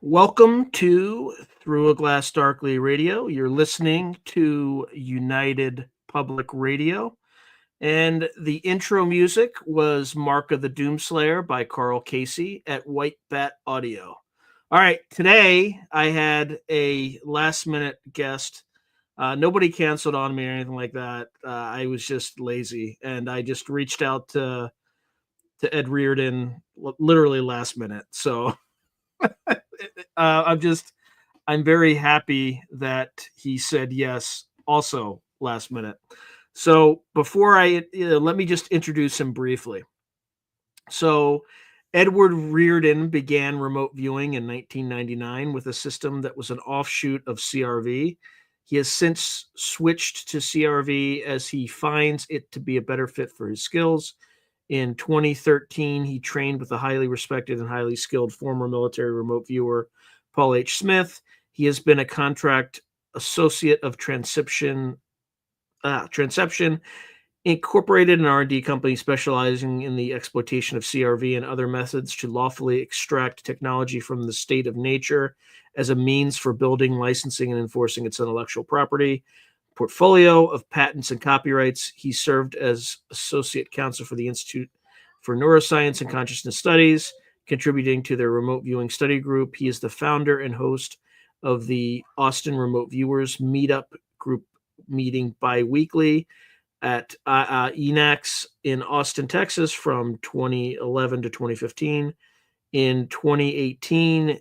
Welcome to Through a Glass Darkly Radio. You're listening to United Public Radio. And the intro music was Mark of the Doomslayer by Karl Casey at White Bat Audio. All right, today I had a last-minute guest. Nobody canceled on me or anything like that. I was just lazy, and I just reached out to Ed Riordan literally last minute. So I'm very happy that he said yes also last minute. So before let me just introduce him briefly. So Edward Riordan began remote viewing in 1999 with a system that was an offshoot of CRV. He has since switched to CRV as he finds it to be a better fit for his skills. In 2013, he trained with a highly respected and highly skilled former military remote viewer, Paul H. Smith. He has been a contract associate of Transception Incorporated, an R&D company specializing in the exploitation of CRV and other methods to lawfully extract technology from the state of nature as a means for building, licensing, and enforcing its intellectual property portfolio of patents and copyrights. He served as associate counsel for the Institute for Neuroscience and Consciousness Studies, contributing to their remote viewing study group. He is the founder and host of the Austin Remote Viewers Meetup group meeting bi-weekly at ENAX in Austin, Texas from 2011 to 2015. In 2018,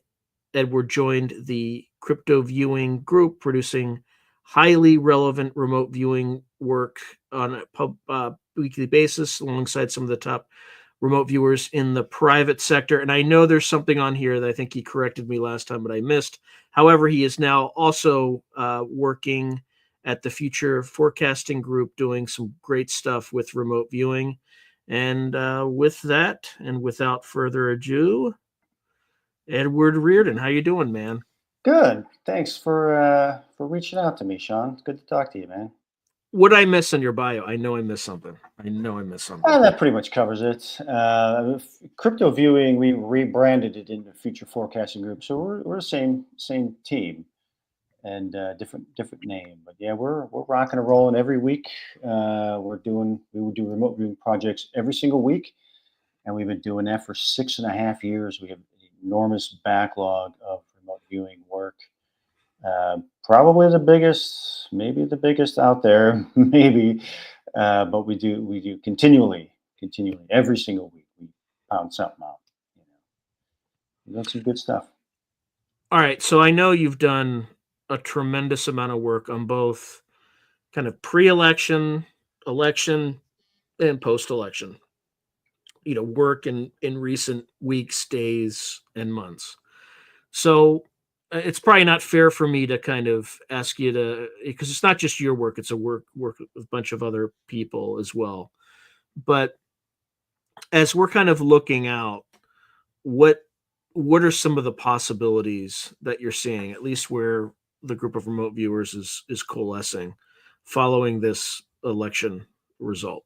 Edward joined the crypto viewing group, producing highly relevant remote viewing work on a weekly basis alongside some of the top remote viewers in the private sector. And I know there's something on here that I think he corrected me last time, but I missed. However, he is now also working at the Future Forecasting Group, doing some great stuff with remote viewing. And with that, and without further ado, Edward Riordan, how you doing, man? Good. Thanks for reaching out to me, Sean. It's good to talk to you, man. What did I miss in your bio? I know I missed something. I know I missed something. That pretty much covers it. Crypto viewing, we rebranded it into Future Forecasting Group, so we're the same team and different name. But yeah, we're rocking and rolling every week. We would do remote viewing projects every single week, and we've been doing that for 6.5 years. We have an enormous backlog of remote viewing work. Probably the biggest, maybe the biggest out there, maybe. But we do continually, every single week. We pound something out. You know, we've done some good stuff. All right, so I know you've done a tremendous amount of work on both kind of pre-election, election, and post-election. Work in recent weeks, days, and months. So it's probably not fair for me to kind of ask you to, because it's not just your work; it's a work with a bunch of other people as well. But as we're kind of looking out, what what are some of the possibilities that you're seeing, at least where the group of remote viewers is coalescing following this election result?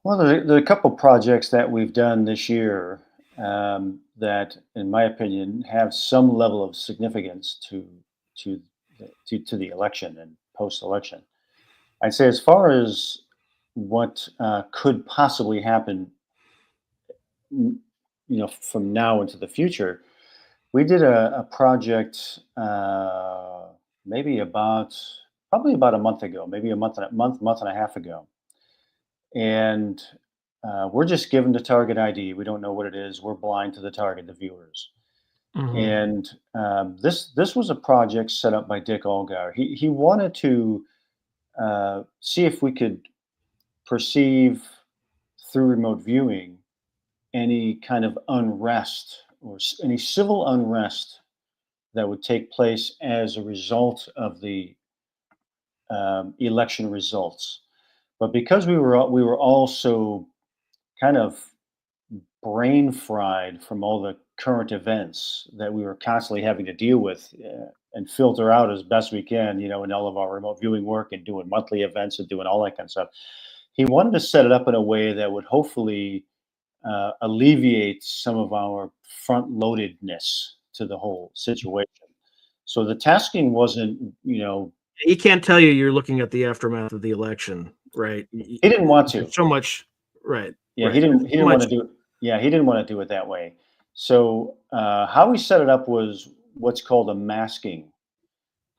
Well, there are a couple projects that we've done this year that, in my opinion, have some level of significance to to the election and post-election. I'd say, as far as what could possibly happen, from now into the future, we did a project maybe about probably about a month ago, maybe month and a half ago, and we're just given the target ID. We don't know what it is. We're blind to the target, the viewers. Hmm. And this was a project set up by Dick Allgaier. He wanted to see if we could perceive through remote viewing any kind of unrest or any civil unrest that would take place as a result of the election results. But because we were all so kind of brain fried from all the current events that we were constantly having to deal with and filter out as best we can, in all of our remote viewing work and doing monthly events and doing all that kind of stuff. He wanted to set it up in a way that would hopefully alleviate some of our front loadedness to the whole situation. So the tasking wasn't, He can't tell you you're looking at the aftermath of the election, right? he didn't want to. There's so much, right? Yeah, he Right. didn't. There's He so didn't want much. to do it. Yeah, he didn't want to do it that way. So how we set it up was what's called a masking,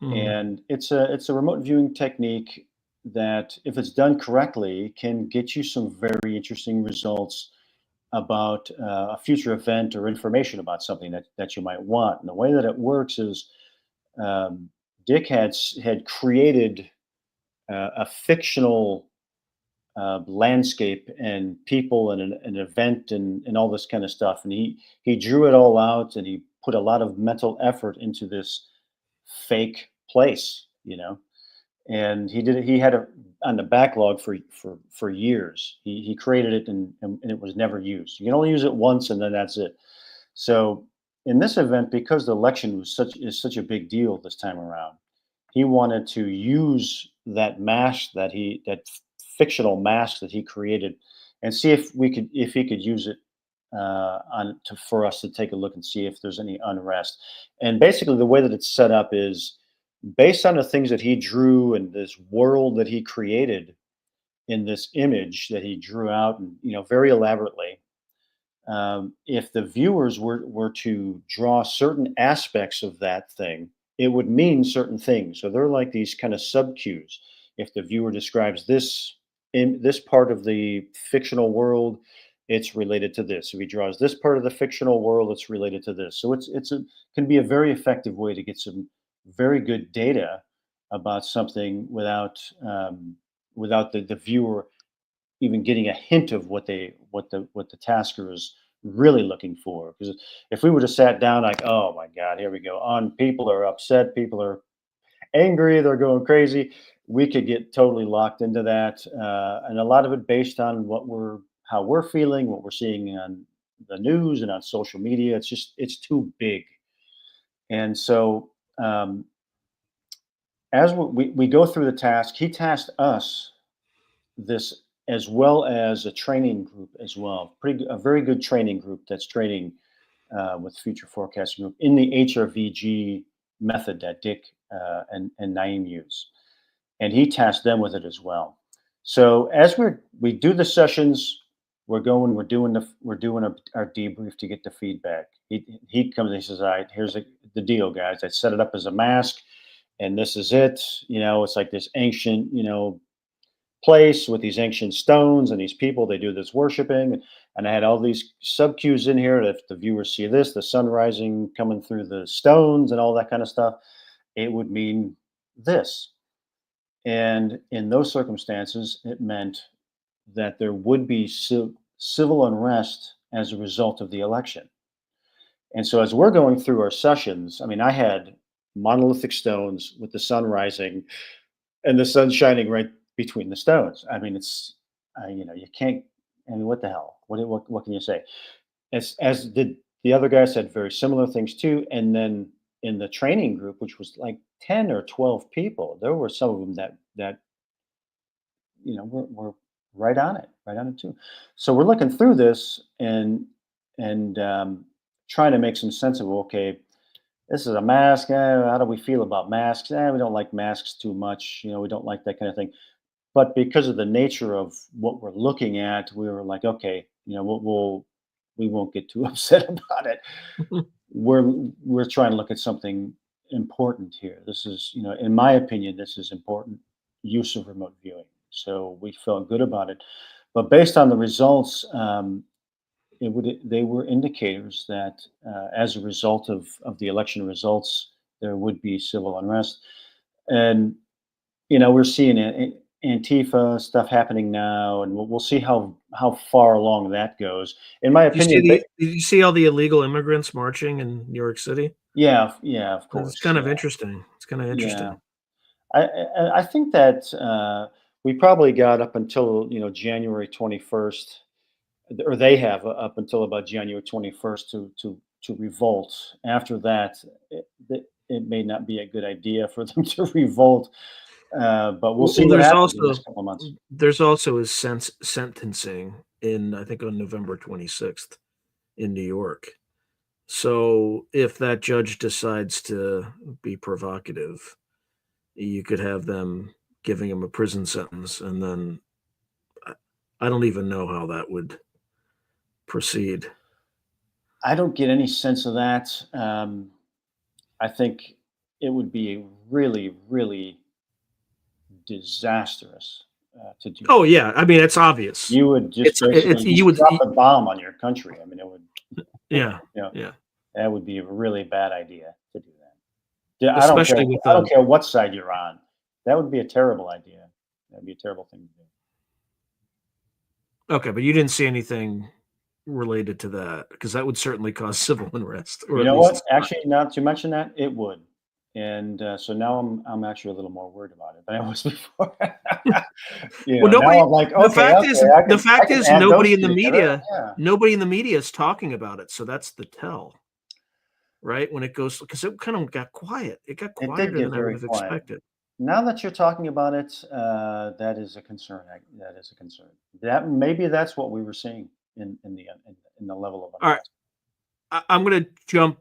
Mhm. and it's a remote viewing technique that, if it's done correctly, can get you some very interesting results about a future event or information about something that you might want. And the way that it works is, um, Dick had created a fictional landscape and people and an event and all this kind of stuff. And he drew it all out, and he put a lot of mental effort into this fake place, and he did it. He had it on the backlog for years. He created it, and it was never used. You can only use it once, and then that's it. So in this event, because the election is such a big deal this time around, he wanted to use that fictional mask that he created, and see if he could use it for us to take a look and see if there's any unrest. And basically, the way that it's set up is based on the things that he drew and this world that he created in this image that he drew out, and very elaborately. if the viewers were to draw certain aspects of that thing, it would mean certain things. So they're like these kind of sub cues. If the viewer describes this in this part of the fictional world, it's related to this. If he draws this part of the fictional world, it's related to this. So it's a can be a very effective way to get some very good data about something without the viewer even getting a hint of what the tasker is really looking for. Because if we would have sat down like, oh my God, here we go, on people are upset, people are angry, they're going crazy, we could get totally locked into that, and a lot of it based on how we're feeling, what we're seeing on the news and on social media. It's too big, and so as we go through the task, he tasked us this as well as a training group as well. A very good training group that's training with Future Forecasting Group in the HRVG method that Dick and Naeem use, and he tasked them with it as well. So as we do the sessions, we're doing our debrief to get the feedback. He comes and he says, "All right, here's the deal, guys. I set it up as a mask, and this is it. It's like this ancient, place with these ancient stones and these people they do this worshiping, and I had all these sub cues in here. If the viewers see this, the sun rising coming through the stones and all that kind of stuff, it would mean this. And in those circumstances, it meant that there would be civil unrest as a result of the election. And so as we're going through our sessions, I mean, I had monolithic stones with the sun rising and the sun shining right between the stones. I mean, you can't. I mean, what the hell? What can you say? As did the other guy said very similar things too. And then in the training group, which was like 10 or 12 people, there were some of them that were right on it too. So we're looking through this and trying to make some sense of, okay, this is a mask. How do we feel about masks? We don't like masks too much. We don't like that kind of thing. But because of the nature of what we're looking at, we were like, okay, we won't get too upset about it. We're trying to look at something important here. This is, in my opinion, this is important use of remote viewing. So we felt good about it. But based on the results, they were indicators that as a result of the election results, there would be civil unrest. And we're seeing Antifa stuff happening now, and we'll see how far along that goes. In my opinion, did you see all the illegal immigrants marching in New York City? Yeah, of It's course. kind of Yeah, interesting. It's kind of yeah. interesting. I think that we probably got up until January 21st, or they have up until about January 21st to revolt. After that, it may not be a good idea for them to revolt. But we'll see Well, what happens in the next couple of months. there's also his sentencing I think on November 26th in New York. So if that judge decides to be provocative, you could have them giving him a prison sentence, and then I don't even know how that would proceed. I don't get any sense of that. I think it would be really, really disastrous to do. Oh yeah, I mean it's obvious. You would just It's basically you would drop a bomb on your country. I mean, it would. yeah You know, yeah, that would be a really bad idea to do that. Yeah, I don't care. especially with I don't care what side you're on. That would be a terrible idea. That'd be a terrible thing to do. okay, but you didn't see anything related to that because that would certainly cause civil unrest, or You at know least what? Actually, now that you mention that, it would. And so now I'm actually a little more worried about it than I was before. well, Now nobody. I'm like, The okay, fact is, I the I fact can is, add those two together. Yeah, nobody in the media is talking about it. So that's the tell, right? When it goes, because it kind of got quiet. It got it did quieter get than I would very have quiet. expected. Now that you're talking about it, that is a concern. That is a concern. That maybe that's what we were seeing in the level of All right, unrest. I'm gonna jump.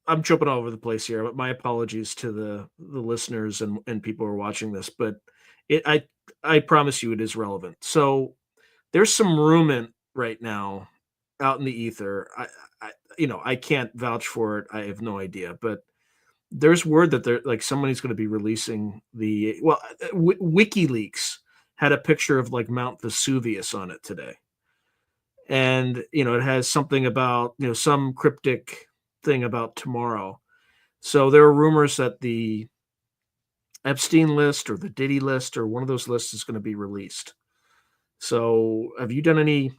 I'm jumping all over the place here, but my apologies to the listeners and people who are watching this. But it, I promise you, it is relevant. So there's some movement right now out in the ether. I can't vouch for it. I have no idea, but there's word that somebody's going to be releasing WikiLeaks had a picture of like Mount Vesuvius on it today, and it has something about some cryptic thing about tomorrow. So there are rumors that the Epstein list or the Diddy list or one of those lists is going to be released. So have you done any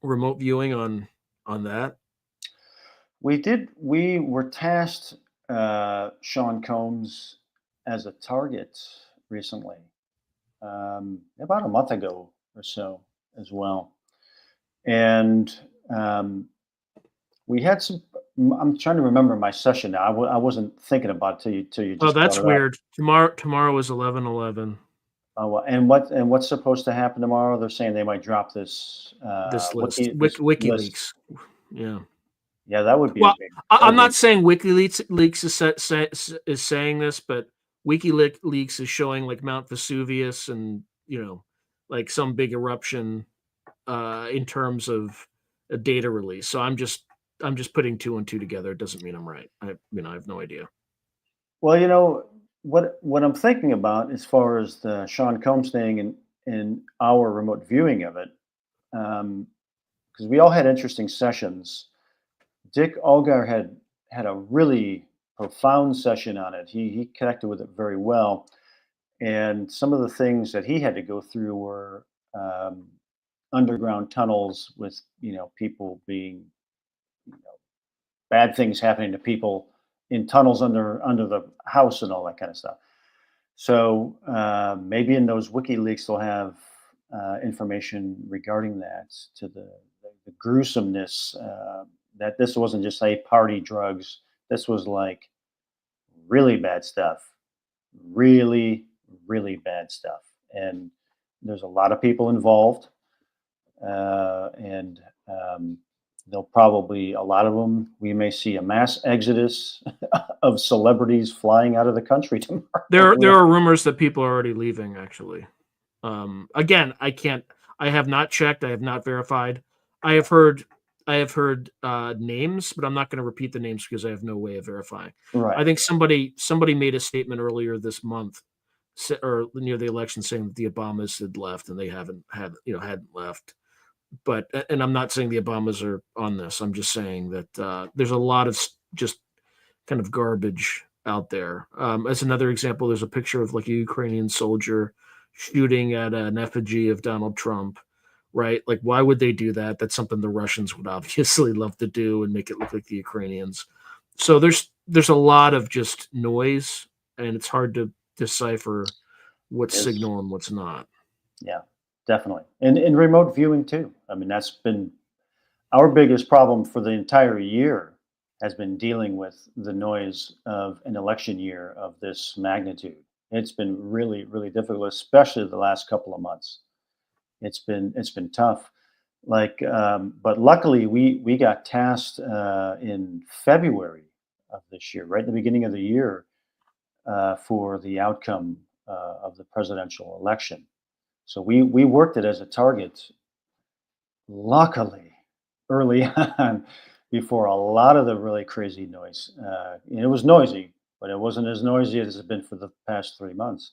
remote viewing on that? We did. We were tasked, Sean Combs, as a target recently, about a month ago or so, as well. And we had some. I'm trying to remember my session now. I wasn't thinking about it till you Oh, just brought that's it up. weird. Tomorrow is 11/11. Oh, well, and what's supposed to happen tomorrow? They're saying they might drop this This list, this list. WikiLeaks. Yeah. Yeah, that would be a Well, big. That I'm would be a not saying WikiLeaks is saying this, but WikiLeaks is showing like Mount Vesuvius and like some big eruption in terms of a data release. So I'm just putting two and two together. It doesn't mean I'm right. I have no idea. Well, what I'm thinking about as far as the Sean Combs thing and our remote viewing of it, because we all had interesting sessions. Dick Algar had a really profound session on it. He connected with it very well, and some of the things that he had to go through were underground tunnels with people being bad things happening to people in tunnels under the house and all that kind of stuff. So maybe in those WikiLeaks they'll have information regarding that to the gruesomeness that this wasn't just party drugs. This was like really bad stuff, really really bad stuff, and there's a lot of people involved, and they'll probably a lot of them. We may see a mass exodus of celebrities flying out of the country tomorrow. There are rumors that people are already leaving. Actually, again, I have not checked. I have not verified. I have heard. I have heard names, but I'm not going to repeat the names because I have no way of verifying. Right. I think somebody made a statement earlier this month, or near the election, saying that the Obamas had left, and they hadn't left. But and I'm not saying the Obamas are on this. I'm just saying that there's a lot of just kind of garbage out there. As another example, there's a picture of like a Ukrainian soldier shooting at an effigy of Donald Trump, right? Like, why would they do that? That's something the Russians would obviously love to do and make it look like the Ukrainians. So there's a lot of just noise, and it's hard to decipher what's Is signal and what's not. Yeah, definitely, and in remote viewing too. I mean, that's been our biggest problem for the entire year has been dealing with the noise of an election year of this magnitude. It's been really, really difficult, especially the last couple of months. It's been tough. Like, but luckily we got tasked in February of this year, right in the beginning of the year, for the outcome of the presidential election. So we worked it as a target, luckily, early on, before a lot of the really crazy noise. It was noisy, but it wasn't as noisy as it's been for the past 3 months.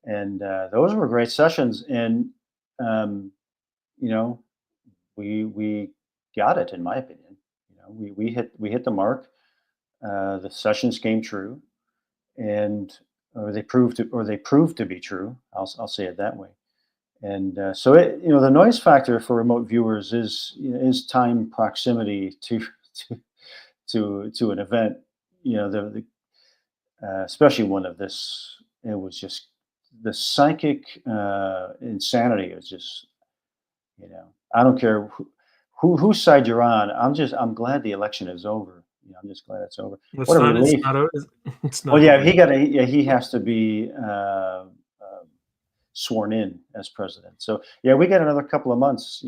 And those were great sessions. And um, you know, we got it, in my opinion. We hit the mark. The sessions came true, and or they proved to be true. I'll say it that way. And so the noise factor for remote viewers is time proximity to to an event. Especially one of this. It was just the psychic insanity. It was just I don't care whose side you're on. I'm glad the election is over. I'm just glad it's over. It's What a not. It's relief. not. It's Well, not yeah, over he yet. got to. Yeah, he has to be sworn in as president. So yeah, we got another couple of months.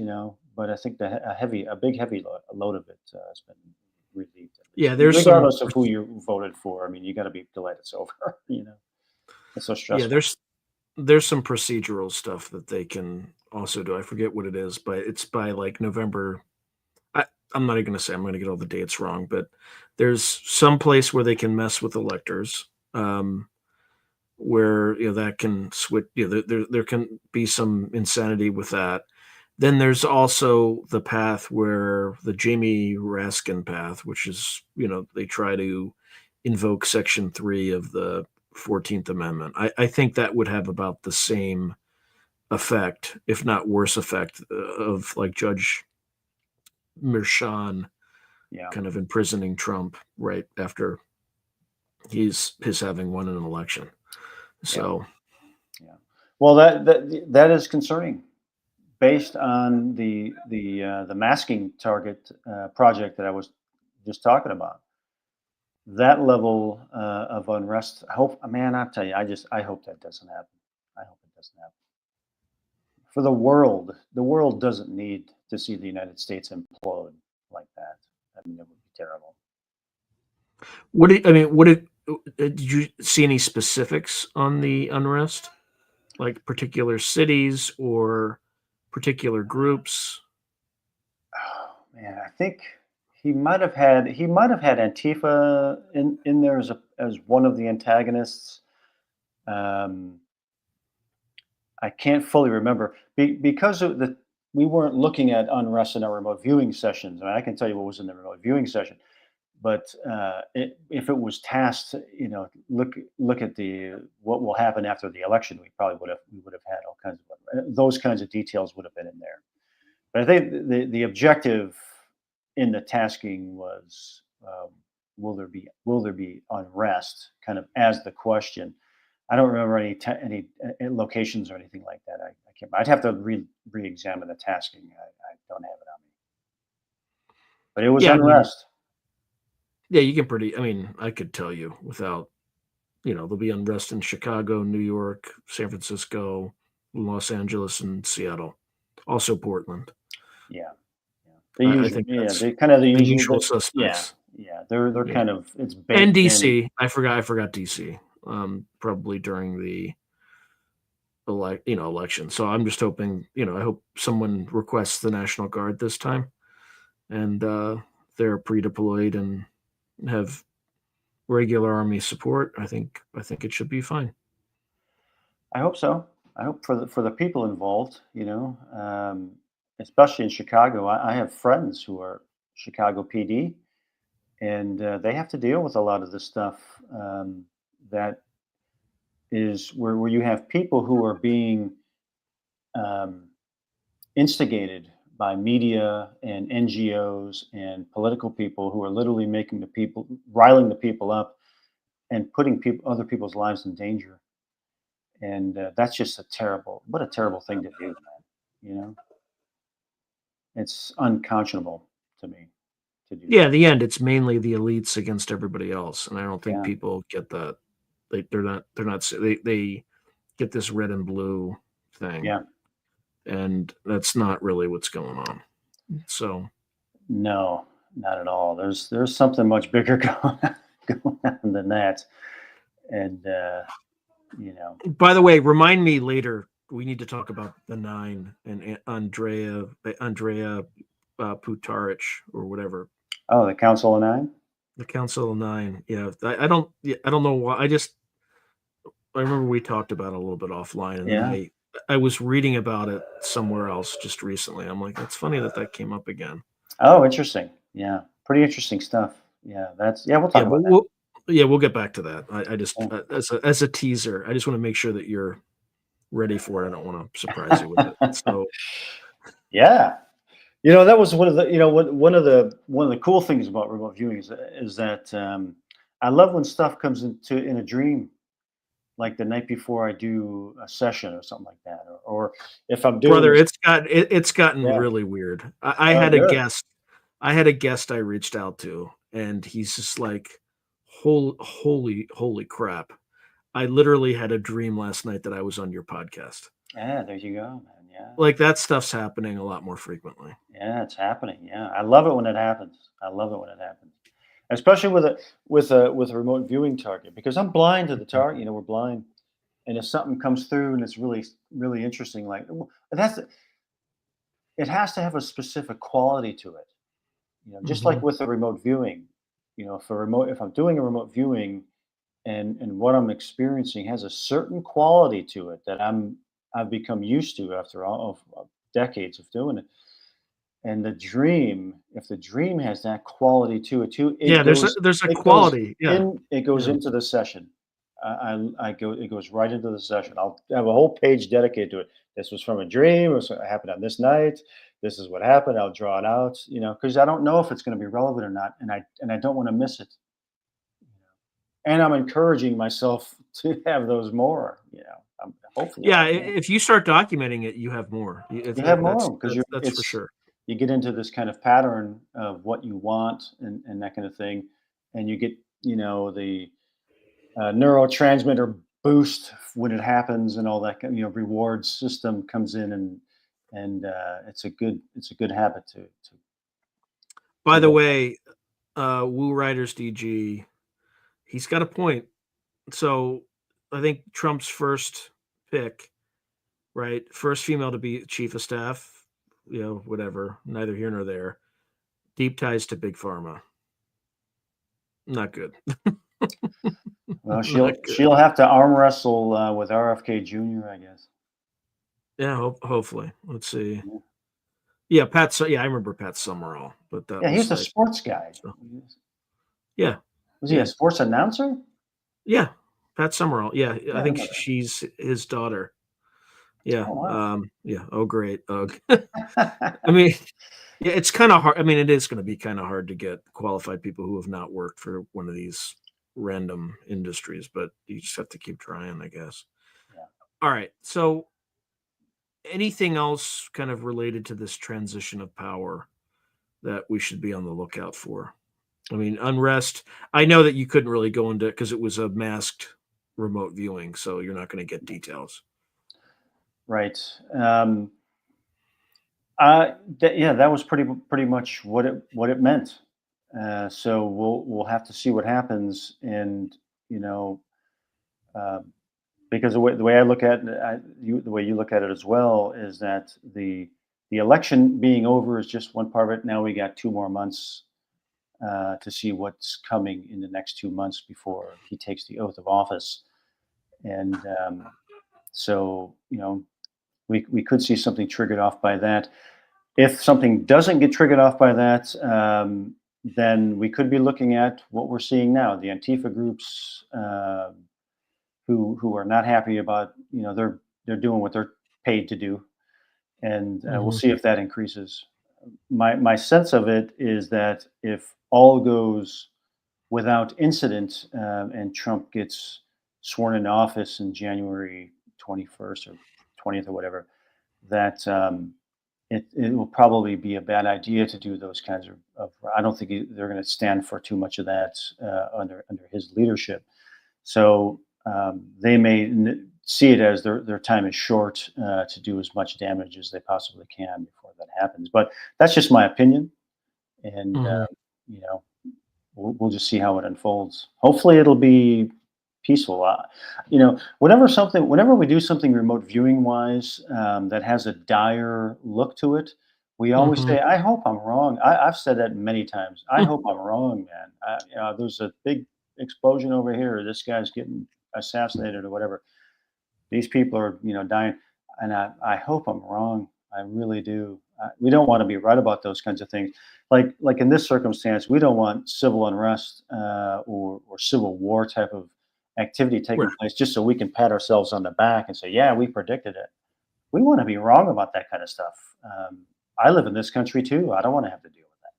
But I think a big heavy load of it has been relieved at least. Yeah, there's some. Regardless of who you voted for, I mean, you got to be glad it's over. It's so Yeah, stressful. there's some procedural stuff that they can also do. I forget what it is, but it's by like November I'm not even going to say I'm going to get all the dates wrong, but there's some place where they can mess with electors, where that can switch. There can be some insanity with that. Then there's also the path where the Jamie Raskin path, which is they try to invoke Section 3 of the 14th Amendment. I think that would have about the same effect, if not worse effect, of like Judge Merchan kind of imprisoning Trump right after his having won an election. So, well, that is concerning, based on the masking target project that I was just talking about. That level of unrest. I tell you, I hope that doesn't happen. I hope it doesn't happen. For the world doesn't need to see the United States implode like that. I mean, it would be terrible. Did you see any specifics on the unrest, like particular cities or particular groups? Oh man, I think he might have had Antifa in there as one of the antagonists. I can't fully remember because of we weren't looking at unrest in our remote viewing sessions. I mean, I can tell you what was in the remote viewing session, but if it was tasked, look at what will happen after the election, we would have had all kinds of those kinds of details would have been in there. But I think the objective in the tasking was, will there be unrest, kind of as the question. I don't remember any locations or anything like that. I can't. I'd have to re-examine the tasking. I don't have it on me. But it was unrest. You can I could tell you without, there'll be unrest in Chicago, New York, San Francisco, Los Angeles, and Seattle. Also Portland. Yeah. I think they kind of the usual suspects. Yeah. They're kind of, it's baked and DC. in. I forgot DC. Probably during the election. So I'm just hoping, I hope someone requests the National Guard this time, and they're pre-deployed and have regular Army support. I think it should be fine. I hope so. I hope for the people involved, especially in Chicago. I have friends who are Chicago PD, and they have to deal with a lot of this stuff. That is where you have people who are being instigated by media and NGOs and political people who are literally riling the people up and putting other people's lives in danger. And that's just what a terrible thing to do, man. It's unconscionable to me to do. Yeah, in the end, it's mainly the elites against everybody else, and I don't think people get that. They're not. They get this red and blue thing. Yeah. And that's not really what's going on. So, no, not at all. There's something much bigger going on than that. And By the way, remind me later. We need to talk about the 9 and Andrea Putarich or whatever. Oh, the Council of 9. The Council of 9. Yeah, I don't know why. I remember we talked about it a little bit offline, and I was reading about it somewhere else just recently. I'm like, it's funny that came up again. Oh, interesting. Yeah, pretty interesting stuff. Yeah, we'll talk about that. We'll get back to that. I just as a teaser, I just want to make sure that you're ready for it. I don't want to surprise you with it. So, yeah, that was one of the one of the cool things about remote viewing is that I love when stuff comes in a dream. Like the night before I do a session or something like that, or if I'm doing. Brother, it's gotten really weird. I had a guest. I had a guest I reached out to, and he's just like, holy crap! I literally had a dream last night that I was on your podcast. Yeah, there you go, man. Yeah, like that stuff's happening a lot more frequently. Yeah, it's happening. Yeah, I love it when it happens. Especially with a remote viewing target, because I'm blind to the target. We're blind, and if something comes through and it's really really interesting, it has to have a specific quality to it. Just like Mhm. with the remote viewing, if I'm doing a remote viewing and what I'm experiencing has a certain quality to it that I've become used to after all of decades of doing it. And if the dream has that quality to it too, Yeah, there's a it goes quality. Yeah. it goes Yeah. into the session. I go it goes right into the session. I'll have a whole page dedicated to it. This was from a dream. It was what happened on this night. This is what happened. I'll draw it out, because I don't know if it's going to be relevant or not, and I don't want to miss it. And I'm encouraging myself to have those more. Hopefully I'll Yeah, have more. if you start documenting it, you have more. You have That's more because that's for sure. you get into this kind of pattern of what you want and that kind of thing, and you get the neurotransmitter boost when it happens and all that reward system comes in and it's a good habit to By the work way, Woo Riders DG, he's got a point. So I think Trump's first pick, right? First female to be chief of staff, whatever, neither here nor there. Deep ties to big pharma. Not good. well Not good. she'll have to arm wrestle with RFK Jr. I guess. Yeah, hopefully. Let's see. Yeah, Yeah, yeah, I remember Pat Summerall, but that yeah, he was was a like, sports guy. so, yeah, Was he a yeah, sports announcer? yeah. Pat Summerall. Yeah, Yeah, I I think remember she's his daughter. Yeah. Oh wow. Yeah. Oh, great. I mean, yeah, it's kind of hard. I mean, it is going to be kind of hard to get qualified people who have not worked for one of these random industries, but you just have to keep trying, I guess. Yeah. All right. So, anything else kind of related to this transition of power that we should be on the lookout for? I mean, unrest. I know that you couldn't really go into it because it was a masked remote viewing, so you're not going to get details. Right. Yeah, that was pretty much what it meant. So we'll have to see what happens, and you know, uh, because the way I look at it, the way you look at it as well is that the election being over is just one part of it. Now we got 2 more months to see what's coming in the next 2 months before he takes the oath of office, and so we could see something triggered off by that. If something doesn't get triggered off by that, then we could be looking at what we're seeing now: the Antifa groups who are not happy about they're doing what they're paid to do, and we'll Hmm. see if that increases. My sense of it is that if all goes without incident and Trump gets sworn into office in January 21st or 20th or whatever, that it will probably be a bad idea to do those kinds of I don't think they're going to stand for too much of that under his leadership. So they may see it as their time is short to do as much damage as they possibly can before that happens. But that's just my opinion, and Hmm. you know we'll just see how it unfolds. Hopefully, it'll be peaceful. Whenever we do something remote viewing wise that has a dire look to it, we always Hmm. say, "I hope I'm wrong." I've said that many times. I hope I'm wrong, man. There's a big explosion over here. Or this guy's getting assassinated or whatever. These people are, dying, and I hope I'm wrong. I really do. We don't want to be right about those kinds of things. Like in this circumstance, we don't want civil unrest or civil war type of activity Right. taking place just so we can pat ourselves on the back and say, "Yeah, we predicted it." We want to be wrong about that kind of stuff. I live in this country too. I don't want to have to deal with that.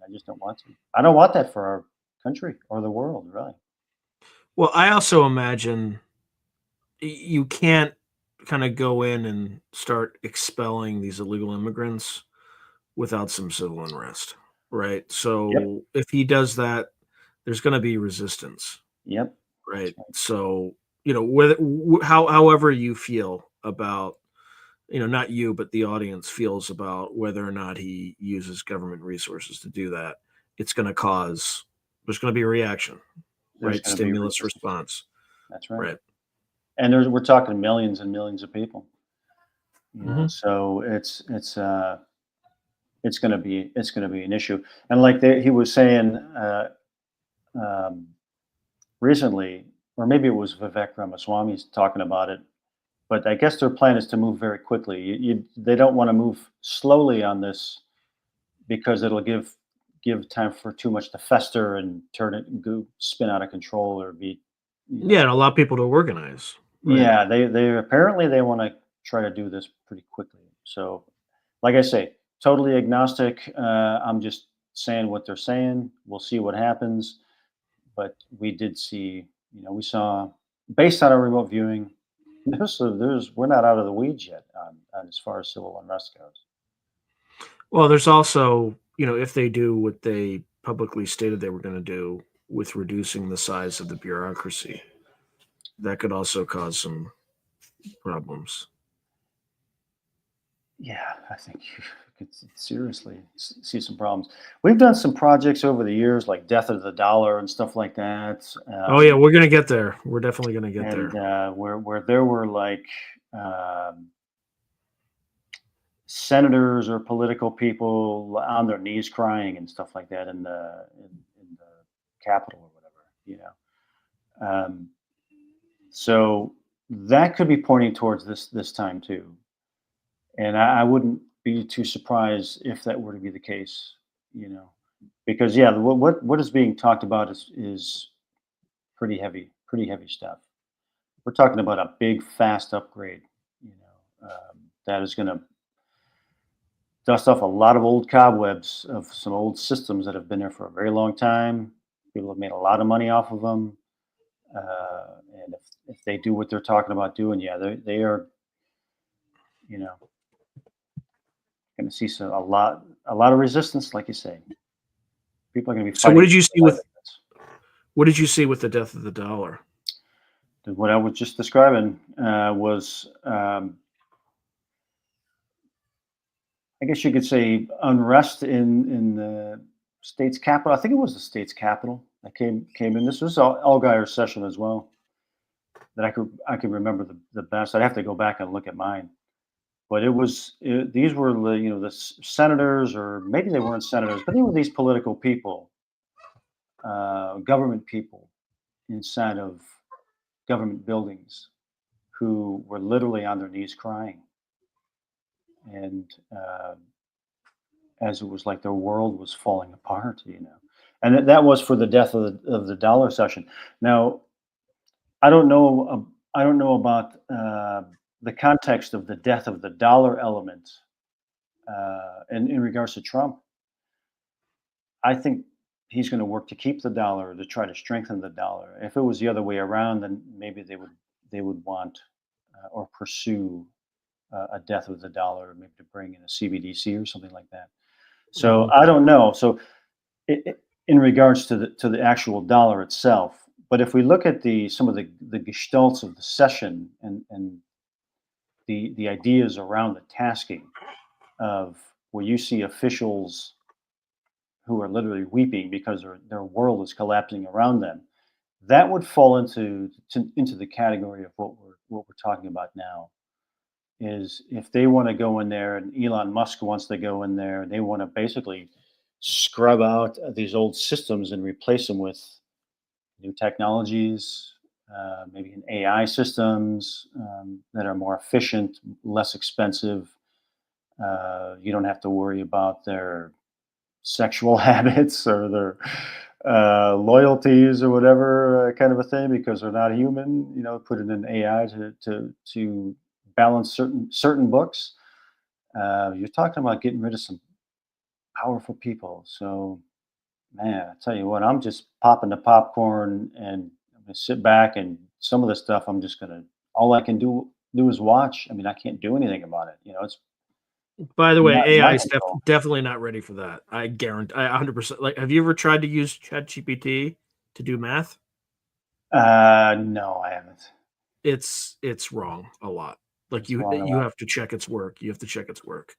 I just don't want to. I don't want that for our country or the world, really. Well, I also imagine you can't kind of go in and start expelling these illegal immigrants without some civil unrest, right? Yep. So if he does that, there's going to be resistance, Yep. That's right? right. So whether however you feel about not you but the audience feels about whether or not he uses government resources to do that, it's going to cause there's going to be a reaction, There's right? going to be Stimulus resistance. response, That's right. right? And we're talking millions and millions of people. Hmm. So it's it's going to be an issue. And like he was saying um, recently, or maybe it was Vivek Ramaswamy talking about it. But I guess their plan is to move very quickly. They don't want to move slowly on this because it'll give time for too much to fester and turn it and go spin out of control or be, you know. Yeah, and allow people to organize. Right. Yeah, they apparently they want to try to do this pretty quickly. So, like I say, totally agnostic. I'm just saying what they're saying. We'll see what happens. But we did see, we saw, based on our remote viewing, we're not out of the weeds yet on as far as civil unrest goes. Well, there's also, if they do what they publicly stated they were going to do with reducing the size of the bureaucracy, that could also cause some problems. Yeah, I think you could seriously see some problems. We've done some projects over the years, like Death of the Dollar and stuff like that. Oh yeah, we're going to get there. We're definitely going to get and there. where there were like senators or political people on their knees crying and stuff like that in the Capitol or whatever. So that could be pointing towards this time too. And I wouldn't be too surprised if that were to be the case, because what is being talked about is pretty heavy stuff. We're talking about a big, fast upgrade, that is going to dust off a lot of old cobwebs of some old systems that have been there for a very long time. People have made a lot of money off of them, and if they do what they're talking about doing, they are, going to see a lot of resistance, like you say. People are going to be fighting. So what did you see with the death of the dollar? What I was just describing was, I guess you could say, unrest in the state's capital. I think it was the state's capital that came in. This was Allgaier's session as well, that I could remember the best. I'd have to go back and look at mine. But these were the senators, or maybe they weren't senators, but they were these political people, government people inside of government buildings, who were literally on their knees crying, and as it was like their world was falling apart, and that was for the death of the dollar session. Now, I don't know about the context of the death of the dollar element, and in regards to Trump. I think he's going to work to keep the dollar, to try to strengthen the dollar. If it was the other way around, then maybe they would want or pursue a death of the dollar, maybe to bring in a CBDC or something like that. So I don't know. So in regards to the actual dollar itself, but if we look at some of the gestalts of the session and the ideas around the tasking of where you see officials who are literally weeping because their world is collapsing around them, that would fall into the category of what we're talking about now. Is if they want to go in there, and Elon Musk wants to go in there, and they want to basically scrub out these old systems and replace them with new technologies, maybe in AI systems that are more efficient, less expensive. You don't have to worry about their sexual habits or their loyalties or whatever kind of a thing, because they're not human. Put it in AI to balance certain books. You're talking about getting rid of some powerful people. So, man, I tell you what, I'm just popping the popcorn and I'm gonna sit back, and some of the stuff all I can do is watch. I mean, I can't do anything about it. It's By the way, not AI my is control. definitely not ready for that. I guarantee. I 100%. Like, have you ever tried to use ChatGPT to do math? No, I haven't. It's wrong a lot. Like, It's wrong a you lot. have to check its work. You have to check its work.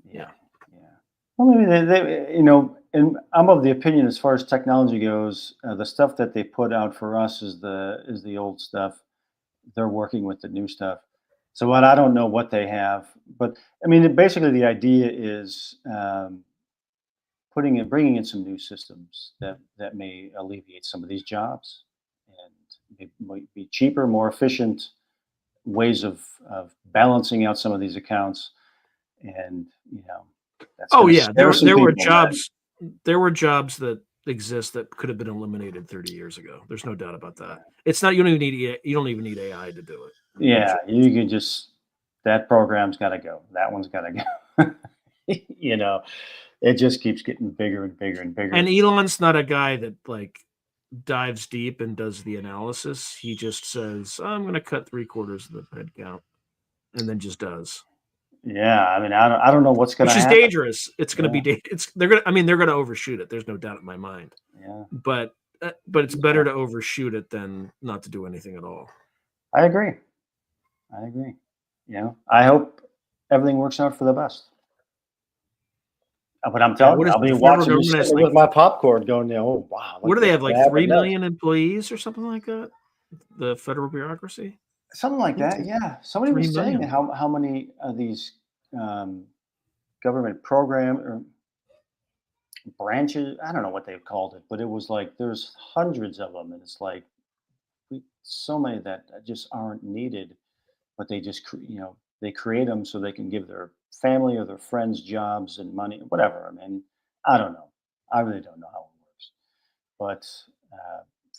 Yeah. Well, maybe and I'm of the opinion, as far as technology goes, the stuff that they put out for us is the old stuff. They're working with the new stuff. So what I don't know what they have, but I mean, basically the idea is bringing in some new systems that may alleviate some of these jobs, and it might be cheaper, more efficient ways of balancing out some of these accounts, and that's Oh going to yeah, scare some there were people. Man. jobs that exist that could have been eliminated 30 years ago. There's no doubt about that. It's not you don't even need AI to do it. Yeah, you can just that program's got to go. That one's got to go. It just keeps getting bigger and bigger and bigger. And Elon's not a guy that like dives deep and does the analysis. He just says, "I'm going to cut 3/4 of the head count," and then just does. Yeah, I mean, I don't know what's going to Which is happen. dangerous. It's going to be they're going to overshoot it. There's no doubt in my mind. Yeah, But it's better to overshoot it than not to do anything at all. I agree. I hope everything works out for the best. But I'm telling you, I'll be watching this with my popcorn, going, "Oh wow!" What do they have? Like 3 million next. employees or something like that? The federal bureaucracy, Something like that. Yeah, somebody 3 was saying million. how many of these um, government program or branches. I don't know what they called it, but it was like there's hundreds of them, and it's like so many that just aren't needed, but they just they create them so they can give their family or their friends jobs and money, whatever. I mean, I don't know. I really don't know how it works, but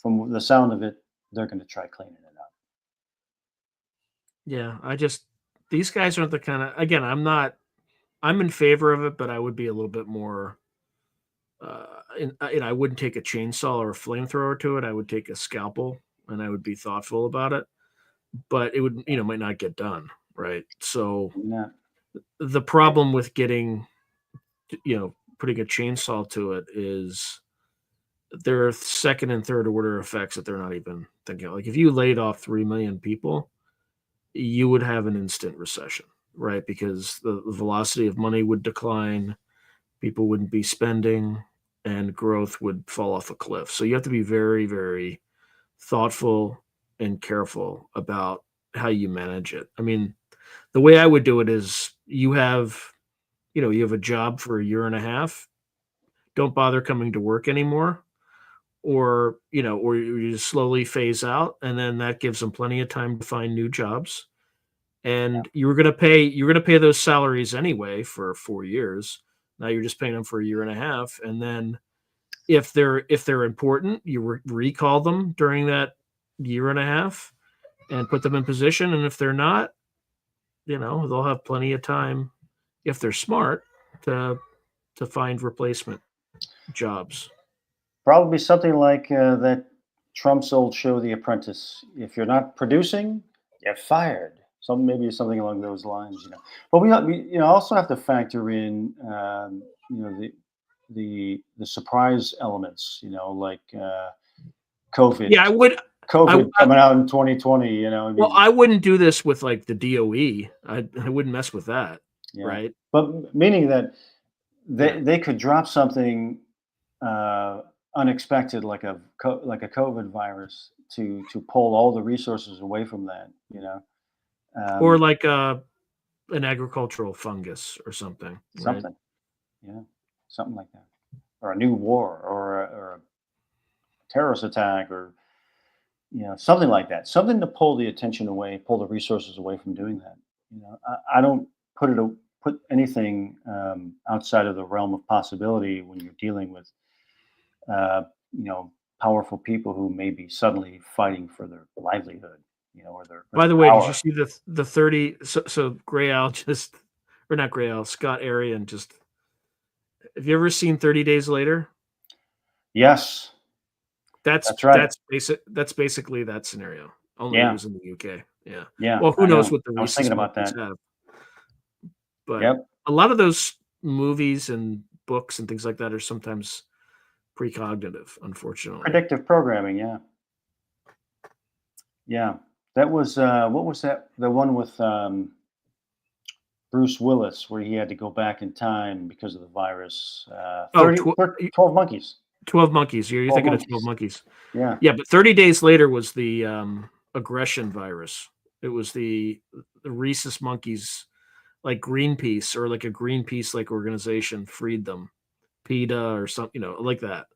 from the sound of it, they're going to try cleaning it up. Yeah, these guys aren't the kind of again. I'm in favor of it, but I would be a little bit more. And I wouldn't take a chainsaw or a flamethrower to it. I would take a scalpel and I would be thoughtful about it. But it would, might not get done, right? So Yeah. the problem with getting, putting a chainsaw to it is there are second and third order effects that they're not even thinking of. Like if you laid off 3 million people, you would have an instant recession, right? Because the velocity of money would decline, people wouldn't be spending, and growth would fall off a cliff. So you have to be very, very thoughtful and careful about how you manage it. I mean, the way I would do it is you have a job for a year and a half. Don't bother coming to work anymore, or you just slowly phase out, and then that gives them plenty of time to find new jobs. And you're going to pay those salaries anyway for 4 years. Now you're just paying them for a year and a half, and then if they're important, you recall them during that year and a half and put them in position. And if they're not, they'll have plenty of time if they're smart to find replacement jobs. Probably something like that Trump's old show, The Apprentice. If you're not producing, you're fired. Maybe something along those lines. But we also have to factor in the surprise elements. Like COVID. Yeah, I would. COVID coming out in 2020. Well, I wouldn't do this with like the DOE. I wouldn't mess with that. Yeah. Right. But meaning that they could drop something unexpected, like a COVID virus, to pull all the resources away from that. Or like an agricultural fungus or something. Something. Right? Yeah, something like that, or a new war, or a terrorist attack, or something like that. Something to pull the attention away, pull the resources away from doing that. I don't put anything outside of the realm of possibility when you're dealing with powerful people who may be suddenly fighting for their livelihood. Or their By the way, power. Did you see the 30? So Gray Owl or not Gray Owl, Scott Arian just. Have you ever seen 30 Days Later? Yes. That's right. That's basically that scenario. Only it was in the UK. Yeah. Yeah. Well, who knows what the I was thinking about that. Have. But a lot of those movies and books and things like that are sometimes precognitive, unfortunately. Predictive programming, yeah. Yeah. That was what was that? The one with Bruce Willis, where he had to go back in time because of the virus. 12 Monkeys. 12 Monkeys. You're thinking of 12 Monkeys. Yeah. Yeah, but 30 Days Later was the aggression virus, It was the rhesus monkeys, like Greenpeace or like a Greenpeace like organization freed them, PETA or something, like that.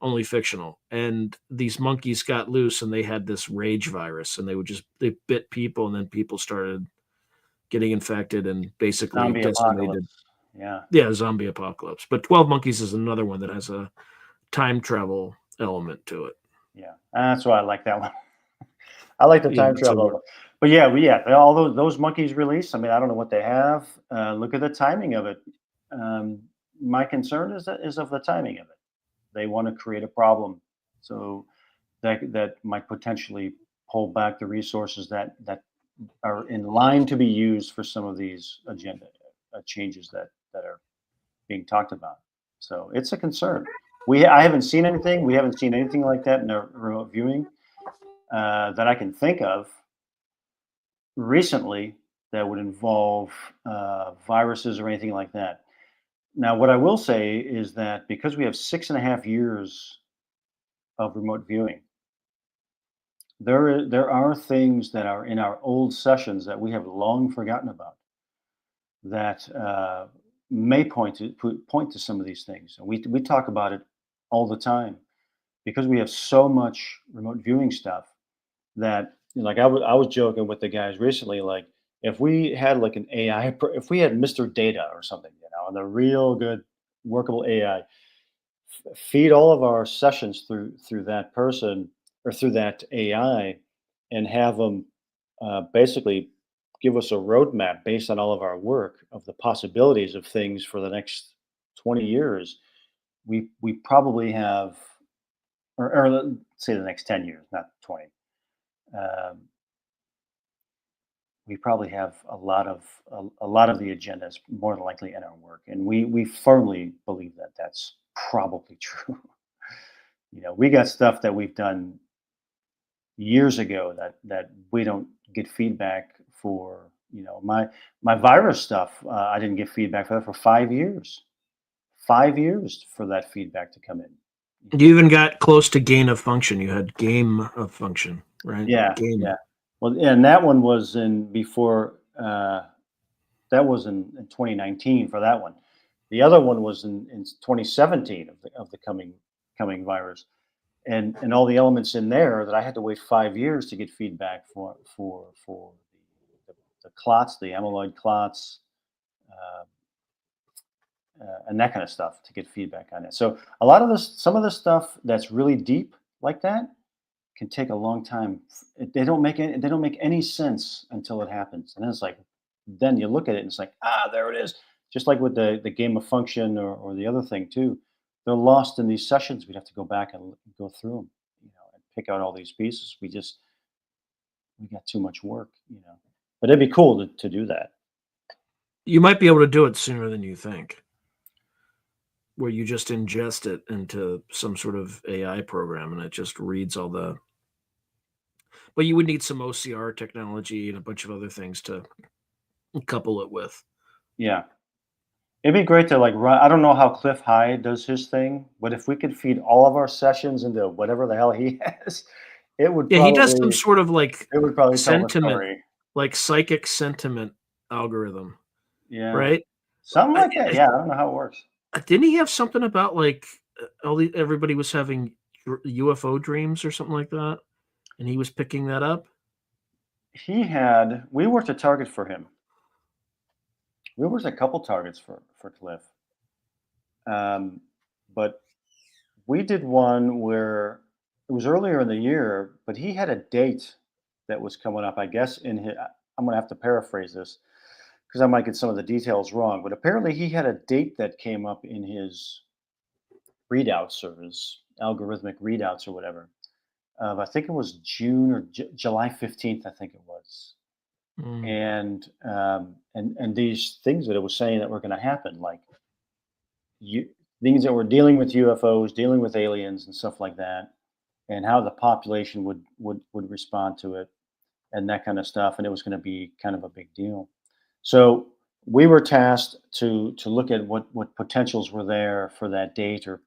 Only fictional. And these monkeys got loose and they had this rage virus, and they bit people, and then people started getting infected and basically Zombie decimated. apocalypse. Yeah. Yeah, zombie apocalypse. But 12 Monkeys is another one that has a time travel element to it. Yeah. That's why I like that one. I like the Yeah, time travel. But yeah, all those monkeys release. I mean, I don't know what they have. Look at the timing of it. Um, my concern is of the timing of it. They want to create a problem, so that might potentially pull back the resources that are in line to be used for some of these agenda changes that are being talked about. So it's a concern. I haven't seen anything. We haven't seen anything like that in our remote viewing that I can think of recently that would involve viruses or anything like that. Now, what I will say is that because we have 6.5 years of remote viewing, there are things that are in our old sessions that we have long forgotten about that may point to some of these things. And we talk about it all the time because we have so much remote viewing stuff that, like, I was joking with the guys recently, like, if we had like an AI, if we had Mr. Data or something, and a real good workable AI, feed all of our sessions through that person or through that AI, and have them basically give us a roadmap based on all of our work of the possibilities of things for the next 20 years. We probably have, or let's say the next 10 years, not 20. Um, we probably have a lot of the agendas more than likely in our work, and we firmly believe that that's probably true. We got stuff that we've done years ago that we don't get feedback for. My virus stuff, I didn't get feedback for that for 5 years. 5 years for that feedback to come in. You even got close to gain of function. You had game of function, right? Yeah, Game. yeah. Well, and that one was in before. That was in 2019 for that one. The other one was in 2017 of the coming virus, and all the elements in there that I had to wait 5 years to get feedback for the clots, the amyloid clots, uh, and that kind of stuff to get feedback on it. So a lot of some of the stuff that's really deep like that can take a long time. They don't make any sense until it happens, and then it's like, then you look at it and it's like, there it is. Just like with the game of function or the other thing too, they're lost in these sessions. We'd have to go back and go through them, and pick out all these pieces. We got too much work. But it'd be cool to do that. You might be able to do it sooner than you think, where you just ingest it into some sort of AI program and it just reads all the. But you would need some OCR technology and a bunch of other things to couple it with. Yeah. It'd be great to like run. I don't know how Cliff High does his thing, but if we could feed all of our sessions into whatever the hell he has, it would Yeah, he does some probably sort of like it would probably tell the sentiment, story. like psychic sentiment algorithm, Yeah, right? something I, like that. Yeah, I don't know how it works. didn't he have something about like everybody was having UFO dreams or something like that, and he was picking that up? We worked a target for him. We worked a couple targets for Cliff, um, but we did one where it was earlier in the year, but he had a date that was coming up. I guess in his, I'm going to have to paraphrase this because I might get some of the details wrong. But apparently, he had a date that came up in his readouts or his algorithmic readouts or whatever. I think it was June or July 15th. I think it was. Mm. And these things that it was saying that were going to happen, like you things that were dealing with UFOs, dealing with aliens and stuff like that, and how the population would respond to it and that kind of stuff, and it was going to be kind of a big deal. So we were tasked to look at what potentials were there for that date or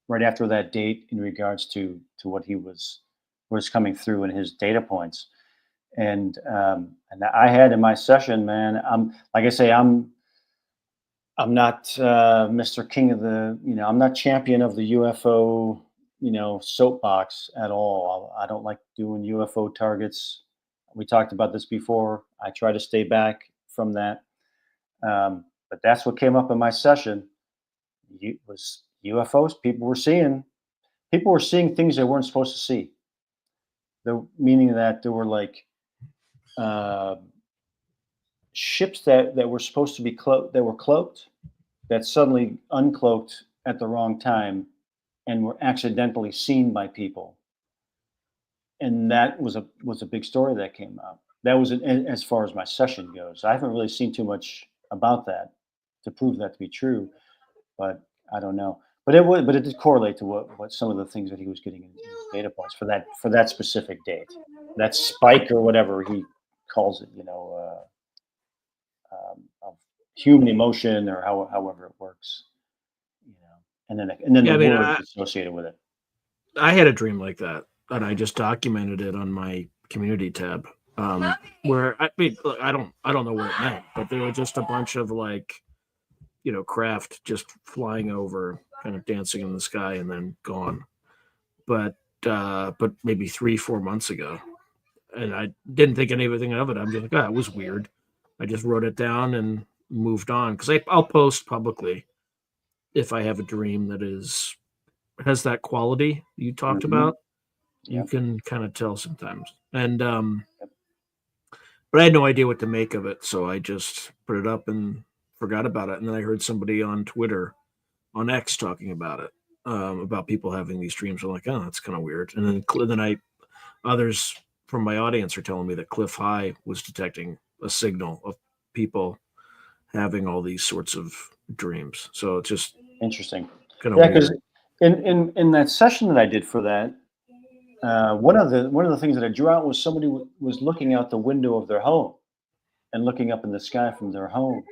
right after that date in regards to what he was coming through in his data points. And I had in my session, man, I'm like I say, I'm not Mr. King of the, I'm not champion of the UFO, soapbox at all. I don't like doing UFO targets. We talked about this before. I try to stay back from that. But that's what came up in my session. Was UFOs. People were seeing things they weren't supposed to see. Meaning that there were like uh, ships that were supposed to be cloaked, that were cloaked, that suddenly uncloaked at the wrong time and were accidentally seen by people. And that was a big story that came out. That was as far as my session goes. I haven't really seen too much about that to prove that to be true, but I don't know. But it did correlate to what some of the things that he was getting in his data points for that specific date, that spike or whatever he calls it, of human emotion or however it works, and then Yeah, the I mean, words associated with it. I had a dream like that, and I just documented it on my community tab. Where I mean, look, I don't know what it meant, but there were just a bunch of like, craft just flying over, kind of dancing in the sky, and then gone. But maybe 3-4 months ago, and I didn't think anything of it. I'm just like, oh, it was weird. I just wrote it down and moved on because I'll post publicly if I have a dream that has that quality you talked Hmm. about. You Yep. can kind of tell sometimes. And but I had no idea what to make of it, so I just put it up and forgot about it. And then I heard somebody on Twitter, on X, talking about people having these dreams. I'm like, oh, that's kind of weird. And then others from my audience are telling me that Cliff High was detecting a signal of people having all these sorts of dreams. So it's just Interesting. kind of Yeah, because weird. in that session that I did for that, one of the things that I drew out was somebody was looking out the window of their home and looking up in the sky from their home,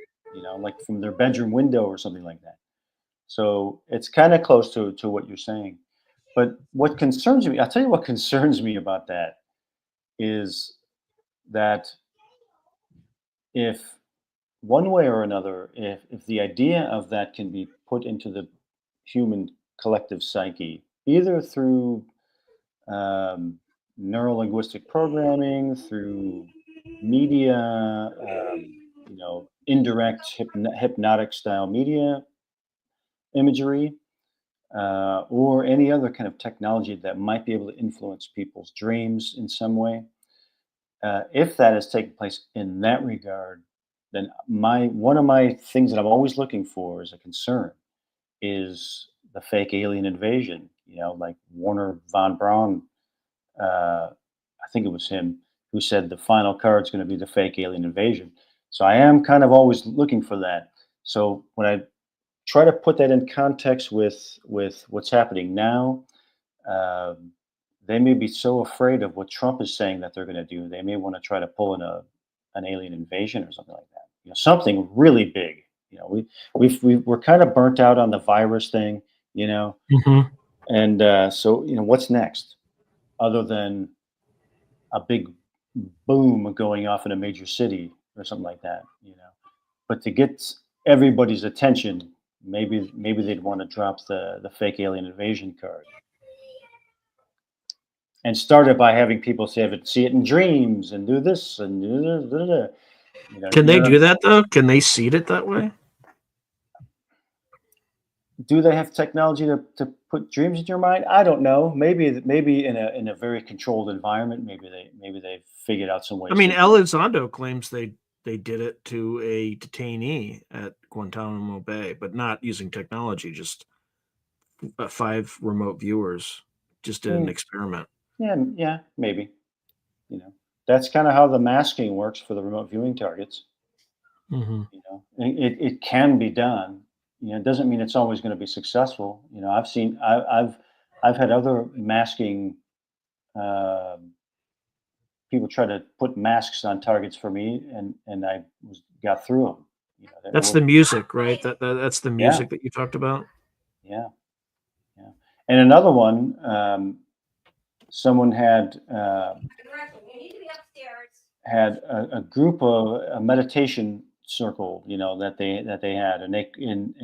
like from their bedroom window or something like that. So it's kind of close to what you're saying. But what concerns me, I'll tell you what concerns me about that is that if one way or another, if the idea of that can be put into the human collective psyche, either through um, neuro linguistic programming, through media, indirect hypnotic style media imagery, or any other kind of technology that might be able to influence people's dreams in some way. If that is taking place in that regard, then my one of my things that I'm always looking for as a concern is the fake alien invasion. Like Warner von Braun, I think it was him who said the final card is going to be the fake alien invasion. So I am kind of always looking for that. So when I try to put that in context with what's happening now, um, they may be so afraid of what Trump is saying that they're going to do. They may want to try to pull in an alien invasion or something like that. Something really big. We're kind of burnt out on the virus thing. Mhm. And so what's next other than a big boom going off in a major city or something like that. But to get everybody's attention, maybe they'd want to drop the fake alien invasion card and start it by having people see it in dreams and do this and do this, da, da, da. Can You they know what I'm do saying? that though? Can they seed it that way? Do they have technology to put dreams in your mind? I don't know. Maybe in a very controlled environment, maybe they figured out some I ways mean, to. Elizondo claims they did it to a detainee at Guantanamo Bay, but not using technology, just 5 remote viewers just did an Mm, experiment. yeah, yeah, maybe. You know, that's kind of how the masking works for the remote viewing targets. Mhm. And it can be done. It doesn't mean it's always going to be successful. I've had other masking um people try to put masks on targets for me, and got through them. It That's the worked. music, right? That's the Yeah, music that you talked about? yeah, yeah. And another one, someone had had a group of a meditation circle, that they had, and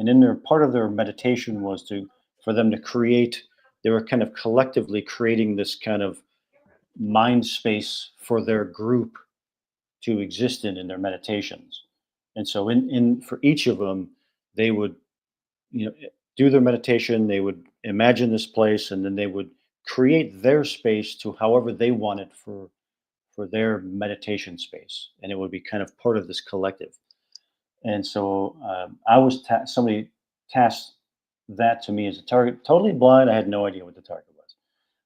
in their part of their meditation was to for them to create. They were kind of collectively creating this kind of mind space for their group to exist in their meditations. And so in for each of them, they would do their meditation. They would imagine this place, and then they would create their space to however they want it for their meditation space, and it would be kind of part of this collective. And so I was somebody tasked that to me as a target, totally blind. I had no idea what the target was,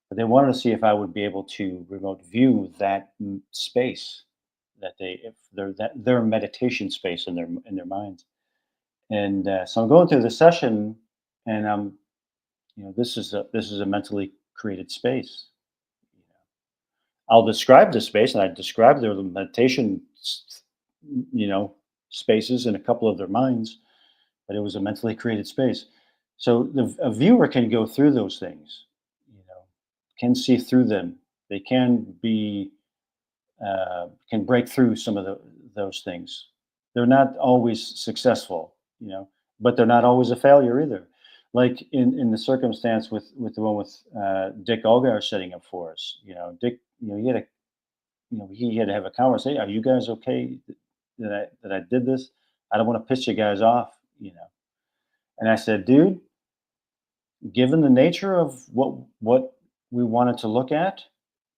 but they wanted to see if I would be able to remote view that space that if their meditation space in their minds. And so I'm going through the session, and this is a mentally created space. I'll describe the space, and I describe their meditation, you know, spaces in a couple of their minds, but it was a mentally created space. So a viewer can go through those things, can see through them. They can break through some of those things. They're not always successful, but they're not always a failure either. Like in the circumstance with the one with Dick Olgar setting up for us, Dick, he had to have a conversation. Are you guys okay that I did this? I don't want to piss you guys off. And I said, dude, given the nature of what we wanted to look at,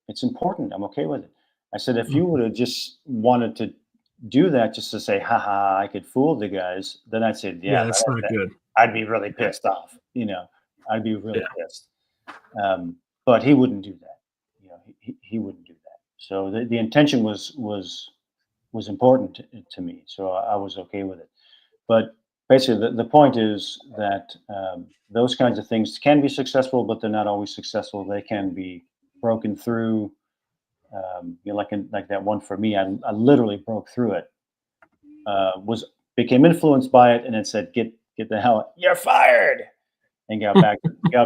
it's important. I'm okay with it. I said, if you would have just wanted to do that just to say, haha, I could fool the guys, then I'd say, Yeah, yeah, that's not good. I'd be really pissed off. I'd be really pissed. But he wouldn't do that. He wouldn't do that. So the intention was important to me. So I was okay with it. But basically, the point is that those kinds of things can be successful, but they're not always successful. They can be broken through. Like that one for me, I literally broke through it. Became influenced by it, and then said, "Get the hell! You're fired!" And got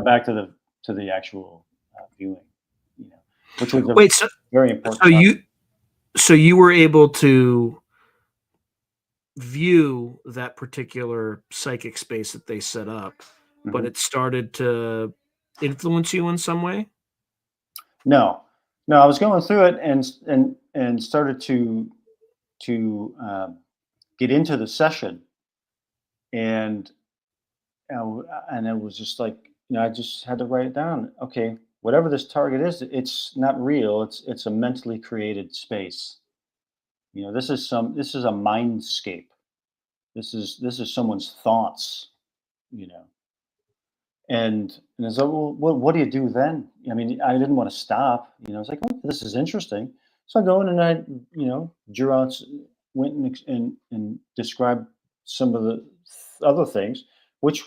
back to the actual viewing. Which was a Wait, so very important. So you were able to view that particular psychic space that they set up, but it started to influence you in some way? No, I was going through it and started to get into the session, and and it was just like I just had to write it down. Okay, whatever this target is, it's not real. It's a mentally created space. This is a mindscape. This is someone's thoughts. And so, well, what do you do then? I mean, I didn't want to stop. It's like, oh, this is interesting. So I go in and I, drew out, went and described some of the other things, which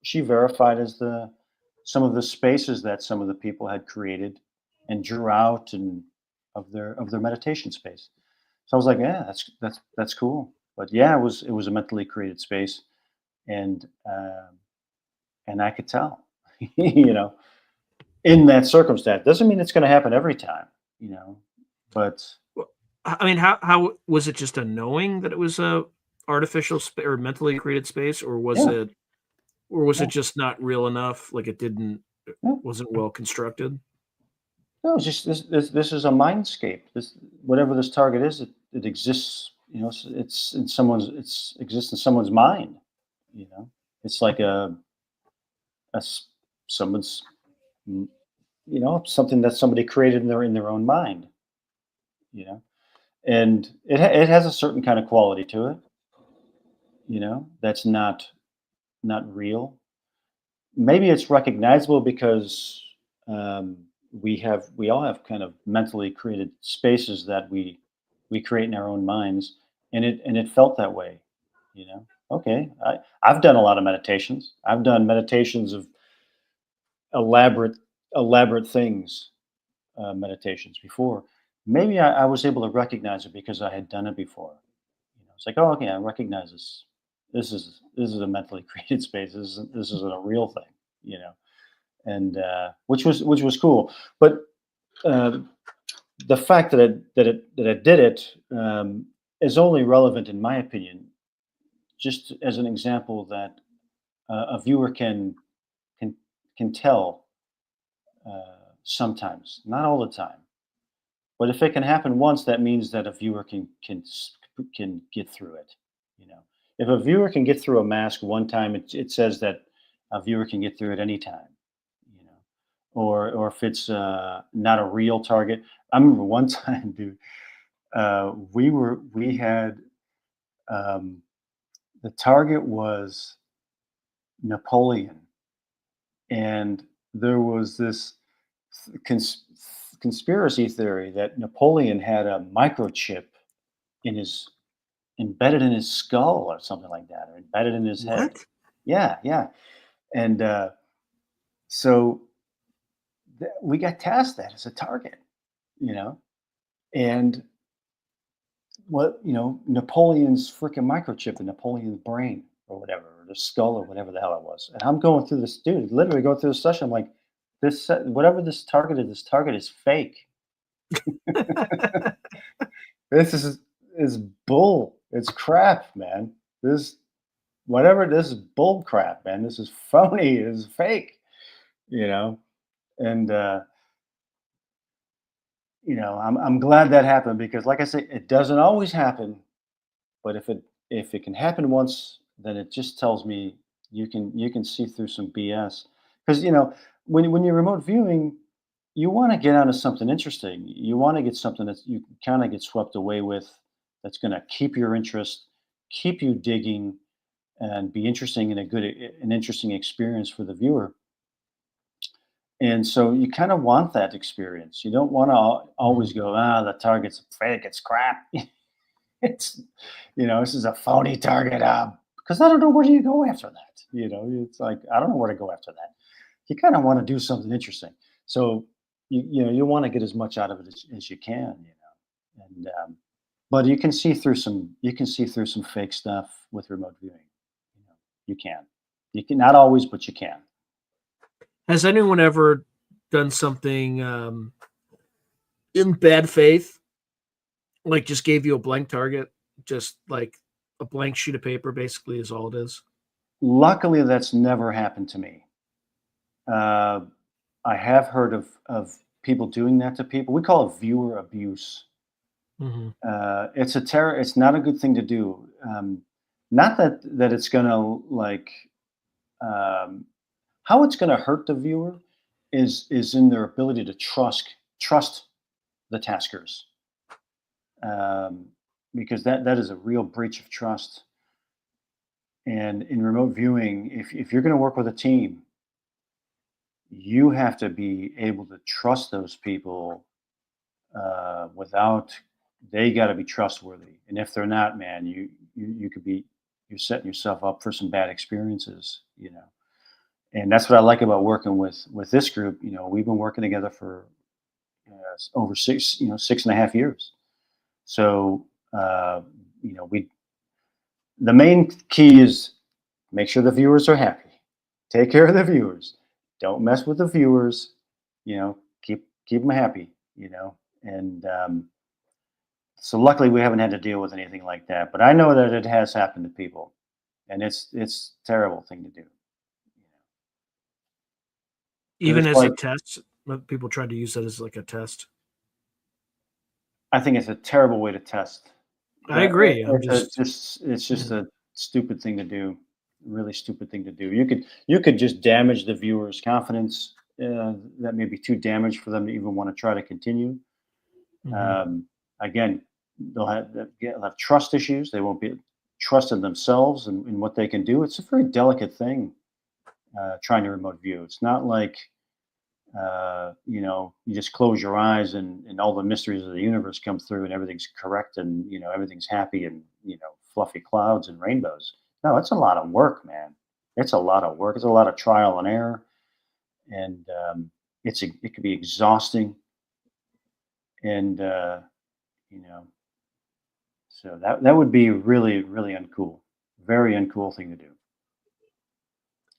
she verified as some of the spaces that some of the people had created and drew out and of their meditation space. So I was like, yeah, that's cool. But yeah, it was a mentally created space, and I could tell, in that circumstance. Doesn't mean it's going to happen every time. But Well, I mean, how was it just a knowing that it was a artificial or mentally created space, or was yeah, it yeah, just not real enough? Like it yeah. wasn't well constructed? No, it's just this is a mindscape. Whatever this target is, it exists. It's in exists in someone's mind. It's like someone's something that somebody created in their own mind. You know, and it has a certain kind of quality to it. That's not real. Maybe it's recognizable because we all have kind of mentally created spaces that we create in our own minds, and it felt that way. Okay, I've done a lot of meditations. I've done meditations of elaborate elaborate things, meditations before. Maybe I was able to recognize it because I had done it before. It's like, oh, okay, I recognize this. This is a mentally created space. This isn't a real thing. And which was cool. But the fact that it did it is only relevant, in my opinion, just as an example that a viewer can can tell sometimes, not all the time. But if it can happen once, that means that a viewer can get through it. You know, if a viewer can get through a mask one time, it says that a viewer can get through it anytime. You know, or if it's not a real target. I remember one time, dude. We had um, the target was Napoleon, and there was this cons- conspiracy theory that Napoleon had a microchip in his embedded in his skull or something like that, or embedded in his head. What? Yeah, yeah. And so we got tasked that as a target, you know, and what Napoleon's freaking microchip in Napoleon's brain or whatever, or the skull or whatever the hell it was. And I'm going through this, dude, literally going through the session. I'm like, whatever this target is fake. This is bull. It's crap, man. This is bull crap, man. This is phony. This is fake. You know, and I'm glad that happened because, like I say, it doesn't always happen. But if it can happen once, then it just tells me you can see through some BS. Because when you're remote viewing, you want to get onto something interesting. You want to get something that you kind of get swept away with, that's going to keep your interest, keep you digging, and be interesting and an interesting experience for the viewer. And so you kind of want that experience. You don't want to Mhm. always go, the target's fake, it's crap. It's this is a phony target, because I don't know where do you go after that. It's like I don't know where to go after that. You kind of want to do something interesting, so you want to get as much out of it as you can. And but you can see through some fake stuff with remote viewing. You can not always, but you can. Has anyone ever done something in bad faith, like just gave you a blank target, just like a blank sheet of paper, basically, is all it is? Luckily, that's never happened to me. uh, I have heard of people doing that to people. We call it viewer abuse. Hmm. It's not a good thing to do. Not that it's gonna like um, how it's gonna hurt the viewer is in their ability to trust the taskers, um, because that is a real breach of trust. And in remote viewing, if you're going to work with a team, you have to be able to trust those people without they got to be trustworthy. And if they're not, man, you could be you're setting yourself up for some bad experiences. And that's what I like about working with this group. We've been working together for over 6.5 years. So we the main key is make sure the viewers are happy, take care of the viewers, don't mess with the viewers, keep them happy. And so luckily we haven't had to deal with anything like that, but I know that it has happened to people, and it's a terrible thing to do. Because Even it's as a like test, people tried to use that as like a test. I think it's a terrible way to test. I agree. I'm It's just yeah. a stupid thing to do. Really stupid thing to do. You could just damage the viewer's confidence. That may be too damaged for them to even want to try to continue. Mhm. Um, Again, they'll have trust issues. They won't be trusting themselves and what they can do. It's a very delicate thing, trying to remote view. It's not like you just close your eyes and all the mysteries of the universe come through and everything's correct and everything's happy and fluffy clouds and rainbows. No, it's a lot of work, man. It's a lot of work. It's a lot of trial and error, and it can be exhausting. And you know, so that would be really really uncool, very uncool thing to do.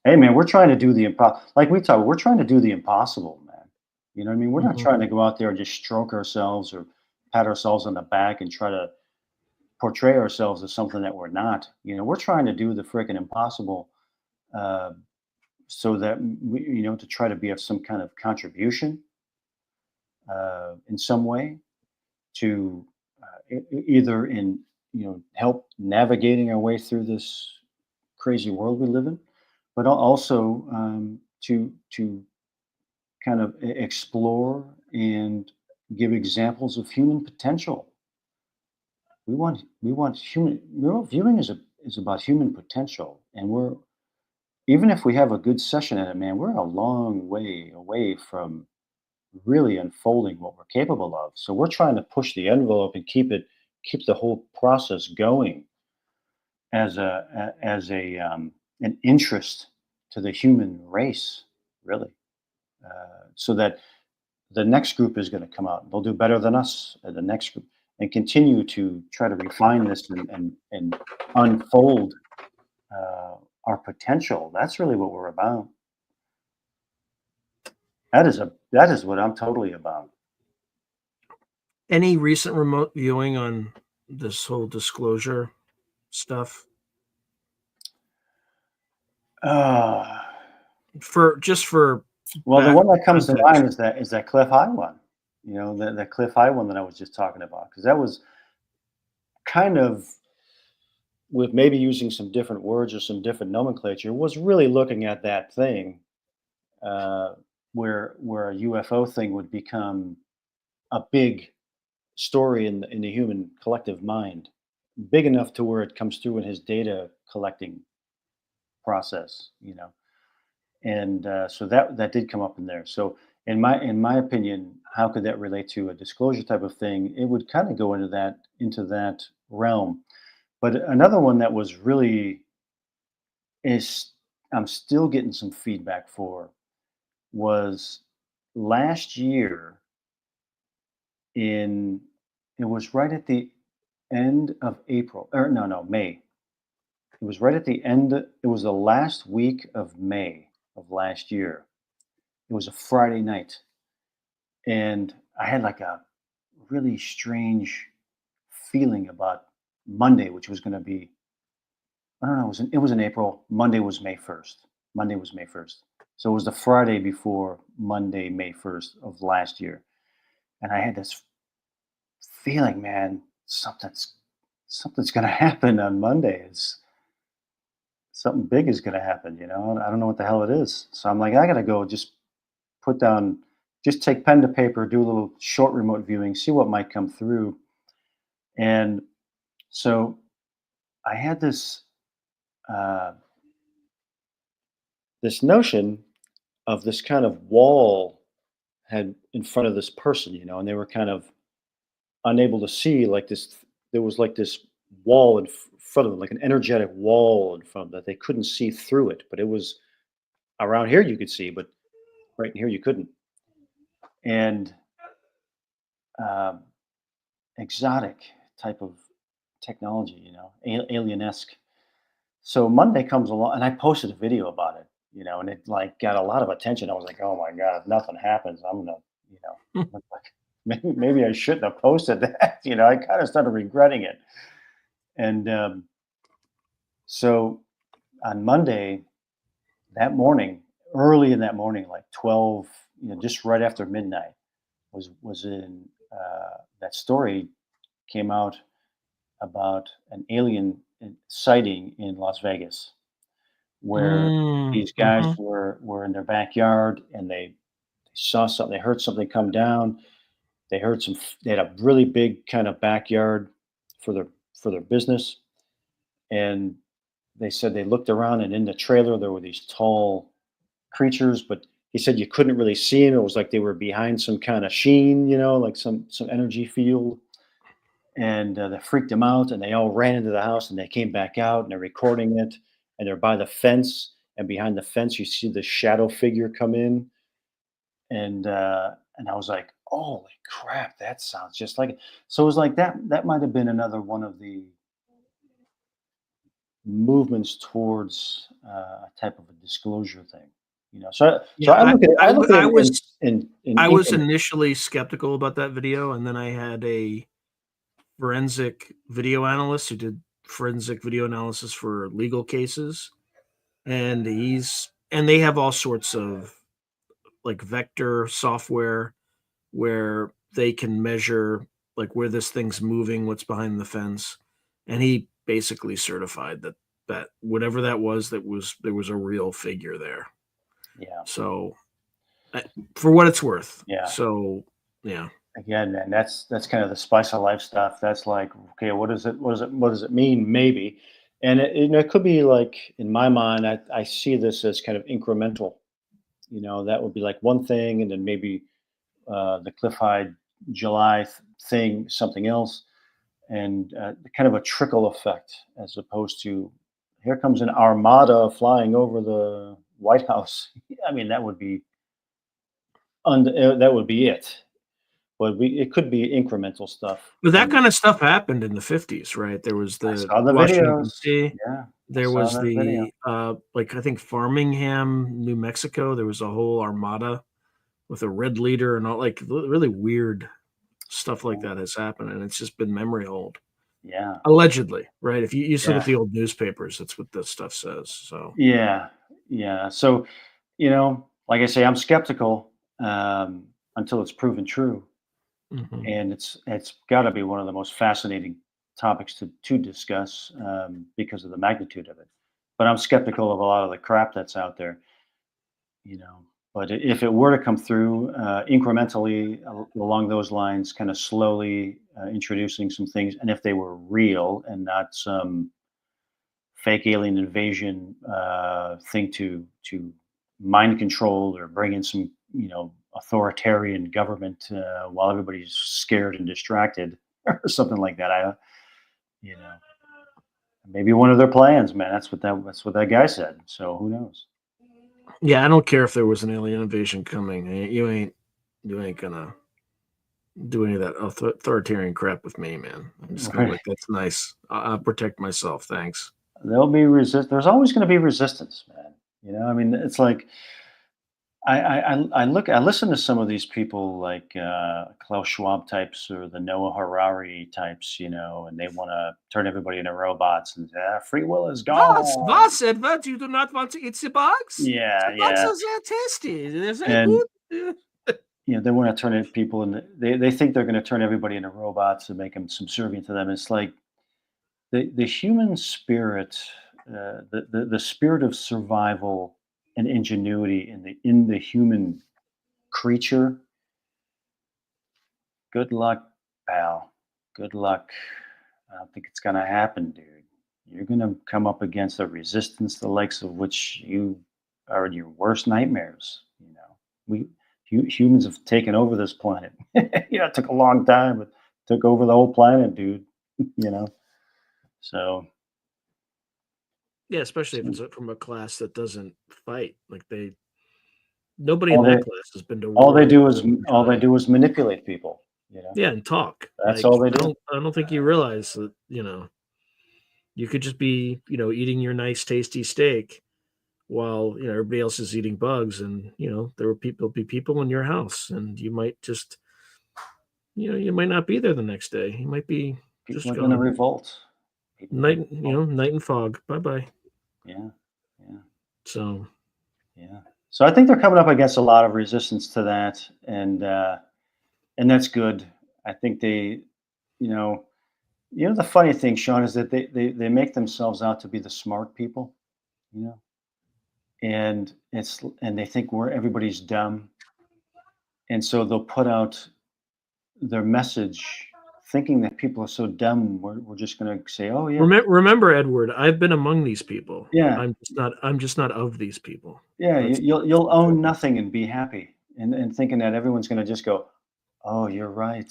Hey, man, we're trying to do the impossible. Like we talk, we're trying to do the impossible, man. You know what I mean? We're not Mhm. trying to go out there and just stroke ourselves or pat ourselves on the back and try to portray ourselves as something that we're not. We're trying to do the freaking impossible, uh, so that to try to be of some kind of contribution in some way to either in help navigating our way through this crazy world we live in, but also to kind of explore and give examples of human potential. We want human. Viewing is about human potential, and we're even if we have a good session at it, man, we're a long way away from really unfolding what we're capable of. So we're trying to push the envelope and keep the whole process going as an interest to the human race, really, so that the next group is going to come out. They'll do better than us at the next group, and continue to try to refine this and unfold uh, our potential. That's really what we're about. That is what I'm totally about. Any recent remote viewing on this whole disclosure stuff? Uh, For well, the back one that comes to context. mind is that Cliff High one. That Cliff High one that I was just talking about, because that was kind of, with maybe using some different words or some different nomenclature, was really looking at that thing, uh, where a UFO thing would become a big story in the human collective mind, big enough to where it comes through in his data collecting process. And so that did come up in there. So in my opinion, how could that relate to a disclosure type of thing? It would kind of go into that realm. But another one that was really is I'm still getting some feedback for was last year in it was right at the end of April, or no, May. It was right at the end. It was the last week of May of last year. It was a Friday night, and I had like a really strange feeling about Monday, which was going to be, I don't know, it was in April. Monday was May 1st. Monday was May 1st. So it was the Friday before Monday, May 1st of last year. And I had this feeling, man, something's going to happen on Monday. It's something big is going to happen, and I don't know what the hell it is. So I'm like, I got to go just put down, just take pen to paper, do a little short remote viewing, see what might come through. And so I had uh, this notion of this kind of wall had in front of this person, and they were kind of unable to see, like this. There was like this wall in front of them, like an energetic wall in front of them, that they couldn't see through it. But it was around here you could see, but right in here you couldn't. And um, exotic type of technology, alien-esque. So Monday comes along, and I posted a video about it, and it like got a lot of attention. I was like, oh my god, if nothing happens, I'm gonna, you know, look like maybe I shouldn't have posted that. I kind of started regretting it. And so on Monday that morning, early in that morning, like 12, just right after midnight, was in that story came out about an alien sighting in Las Vegas, where Mm, these guys mhm. were in their backyard, and they saw something. They heard something come down. They heard some. They had a really big kind of backyard for their business, and they said they looked around, and in the trailer there were these tall creatures, but he said you couldn't really see them. It was like they were behind some kind of sheen, like some energy field. And that freaked them out, and they all ran into the house, and they came back out, and they're recording it, and they're by the fence, and behind the fence you see the shadow figure come in. And I was like, holy crap, that sounds just like it. So it was like that might have been another one of the movements towards a type of a disclosure thing. So Yeah, I look at it, I, I w- look at I it was in I was increments. initially skeptical about that video, and then I had a forensic video analyst who did forensic video analysis for legal cases, and they have all sorts of like vector software where they can measure like where this thing's moving, what's behind the fence, and he basically certified that whatever that was, there was a real figure there. Yeah, So for what it's worth. yeah. So yeah. Again, and that's kind of the spice of life stuff. That's like, okay, what does it mean? Maybe, and it could be like in my mind, I see this as kind of incremental. That would be like one thing, and then maybe the Cliff High July thing, something else, and kind of a trickle effect, as opposed to here comes an armada flying over the White House. I mean, that would be it. But it could be incremental stuff. But that And kind of stuff happened in the 50s, right? There was I the saw the Washington videos. D.C. Yeah, I There saw was that video. the like I think Farmingham, New Mexico. There was a whole armada with a red leader and all like really weird stuff like Yeah, that has happened, and it's just been memory hold. yeah, Allegedly, right? If you just look yeah, at the old newspapers, that's what this stuff says. So yeah, yeah. So, like I say, I'm skeptical until it's proven true, mhm. and it's got to be one of the most fascinating topics to discuss because of the magnitude of it. But I'm skeptical of a lot of the crap that's out there. you know. But if it were to come through incrementally along those lines, kind of slowly introducing some things, and if they were real and not some fake alien invasion thing to mind control or bring in some, authoritarian government while everybody's scared and distracted or something like that, you know, maybe one of their plans, man. That's what that guy said. So who knows? Yeah, I don't care if there was an alien invasion coming. You ain't gonna do any of that authoritarian crap with me, man. I'm just gonna be Right. like, that's nice. I'll protect myself. Thanks. There's always going to be resistance, man. I mean, it's like I listen to some of these people like Klaus Schwab types or the Noah Harari types, and they want to turn everybody into robots and say, free will is gone. Edward? You do not want to eat the bugs? Yeah, The bugs yeah, are very tasty. They're very and good. they want to turn people and they think they're going to turn everybody into robots and make them subservient to them. It's like the human spirit, the spirit of survival and ingenuity in the human creature. Good luck, pal. Good luck. I don't think it's gonna happen, dude. You're gonna come up against a resistance the likes of which you are in your worst nightmares. We humans have taken over this planet. It took a long time, but took over the whole planet, dude. you know. So Yeah, especially if so it's from a class that doesn't fight. Like nobody in all that they class has been to all they war do is to all they fight. do is manipulate people. Yeah, and talk. That's all they do. I don't think you realize that, you could just be, eating your nice tasty steak while, everybody else is eating bugs and, there'll be people in your house and you might just, you might not be there the next day. You might be People just are going to gone. revolt. People are going to revolt. Night and fog. Bye-bye. Yeah, yeah, So, yeah. So I think they're coming up against a lot of resistance to that, and that's good. I think you know, the funny thing, Sean, is that they make themselves out to be the smart people, you know, and they think everybody's dumb, and so they'll put out their message thinking that people are so dumb. We're just going to say, oh yeah, remember, Edward, I've been among these people. yeah, I'm just not of these people. yeah. That's You'll the own difference. nothing and be happy, and thinking that everyone's going to just go, oh, you're right.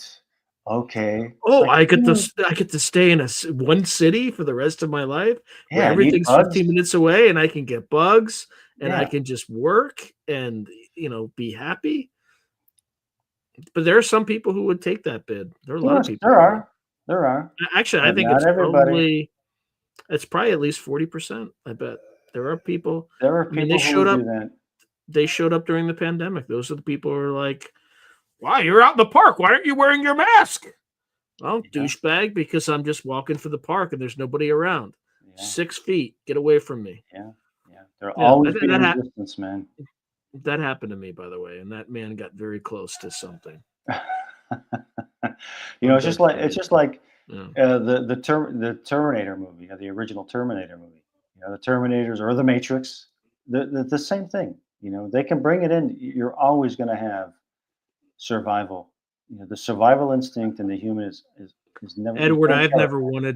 Okay. It's Oh, like, dude, I get to stay in one city for the rest of my life where yeah, and eat everything's bugs. 15 minutes away and I can get bugs and I Yeah. can just work and be happy. But there are some people who would take that bid. There are a lot of Yes, people there who would. are. There are. Actually, I But think not everybody. it's probably at least 40%. I bet there are people. There are I mean, they people who showed would do up. that. they showed up during the pandemic. Those are the people who are like, "Why you're out in the park? Why aren't you wearing your mask?" Well, Yeah, douchebag, because I'm just walking for the park and there's nobody around. yeah, 6 feet, get away from me. yeah, yeah. There'll Yeah, always be that resistance, man. that happened to me, by the way, and that man got very close to something. I'm It's dead just like serious. Yeah. the Terminator movie, the original Terminator movie. The Terminators or the Matrix, the same thing. They can bring it in. You're always going to have survival. The survival instinct in the human is never. You Edward, can't kill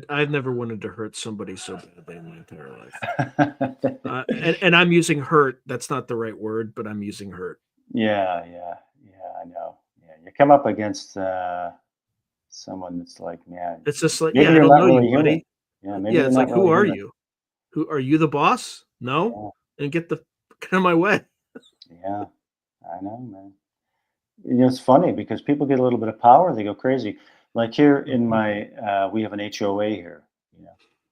I've never wanted to hurt somebody so badly in my entire life. it. And I'm using hurt. That's not the right word, but I'm using hurt. Yeah, yeah, yeah. I know. Yeah, you come up against someone that's like, man, It's just like, maybe yeah, I you're don't not know you, really human. buddy. Yeah, maybe Yeah, you're it's not like, who really are human. you? Who are you, the boss? No, Yeah, and get the out of my way. yeah, I know, man. It's funny because people get a little bit of power, they go crazy. Like here in Mhm. my, we have an HOA here,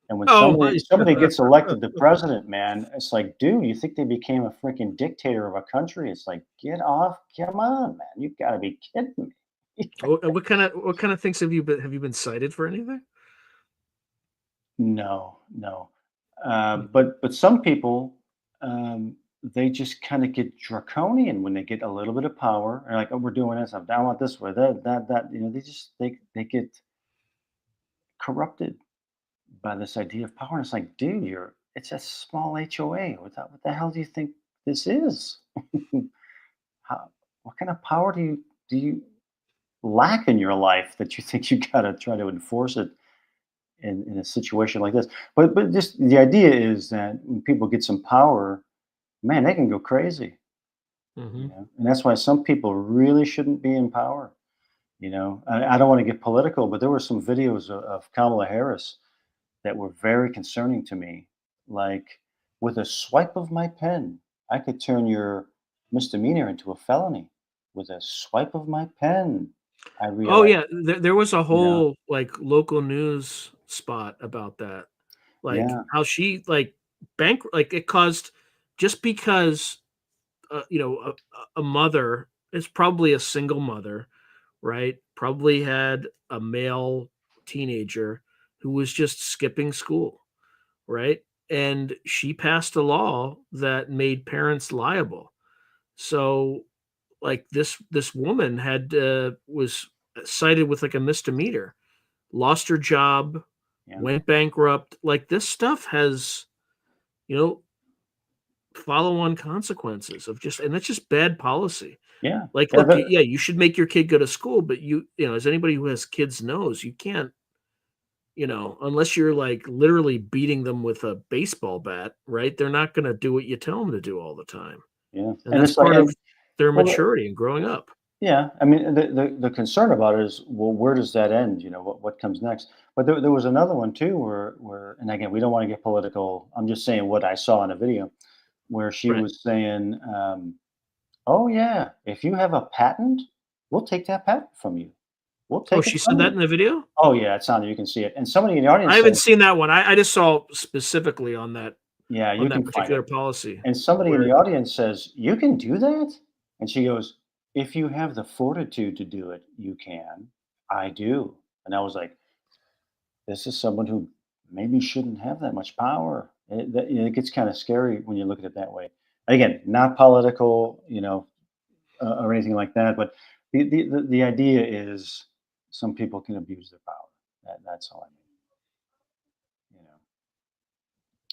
and when Oh somebody my! gets elected to president, man, it's like, dude, you think they became a freaking dictator of a country? It's like, get off, come on, man, you got to be kidding me. What kind of things have you been cited for anything? No, no. Mhm. But some people, they just kind of get draconian when they get a little bit of power. And like, oh, we're doing this. I want this way. That. They get corrupted by this idea of power. And it's like, dude, it's a small HOA. What the hell do you think this is? How, what kind of power do you lack in your life that you think you gotta try to enforce it in a situation like this? But just the idea is that when people get some power, man, they can go crazy. Mhm. And that's why some people really shouldn't be in power. I don't want to get political, but there were some videos of Kamala Harris that were very concerning to me. Like, with a swipe of my pen, I could turn your misdemeanor into a felony. With a swipe of my pen, I Oh, realized, yeah, there was a you know, whole, like, local news spot about that, like, yeah, how she, like, it caused just because, a mother is probably a single mother, right? Probably had a male teenager who was just skipping school, right? And she passed a law that made parents liable. So, like, this woman was cited with like a misdemeanor, lost her job, yeah, went bankrupt. Like, this stuff has, you know, follow-on consequences of just, and that's just bad policy. yeah, Like, yeah. look, yeah, you should make your kid go to school, but as anybody who has kids knows, you can't, unless you're like literally beating them with a baseball bat, right? They're not going to do what you tell them to do all the time. Yeah, And and that's it's like, part of and their well, maturity and growing up. yeah, I mean, the concern about it is, well, where does that end? What comes next? But there was another one too, where, and again, we don't want to get political. I'm just saying what I saw in a video where she Right. was saying, "Oh yeah, if you have a patent, we'll take that patent from you. We'll Oh, take it she said from that you." in the video? Oh yeah, it's on there. You can see it. And somebody in the I audience haven't said, seen that one. I just saw specifically on that "Yeah, on you that can find particular it." policy And somebody in where the audience says, "You can do that?" And she goes, "If you have the fortitude to do it, you can. I do." And I was like, this is someone who maybe shouldn't have that much power. It gets kind of scary when you look at it that way. Again, not political, or anything like that, but the idea is some people can abuse their power. That's all I mean. You know,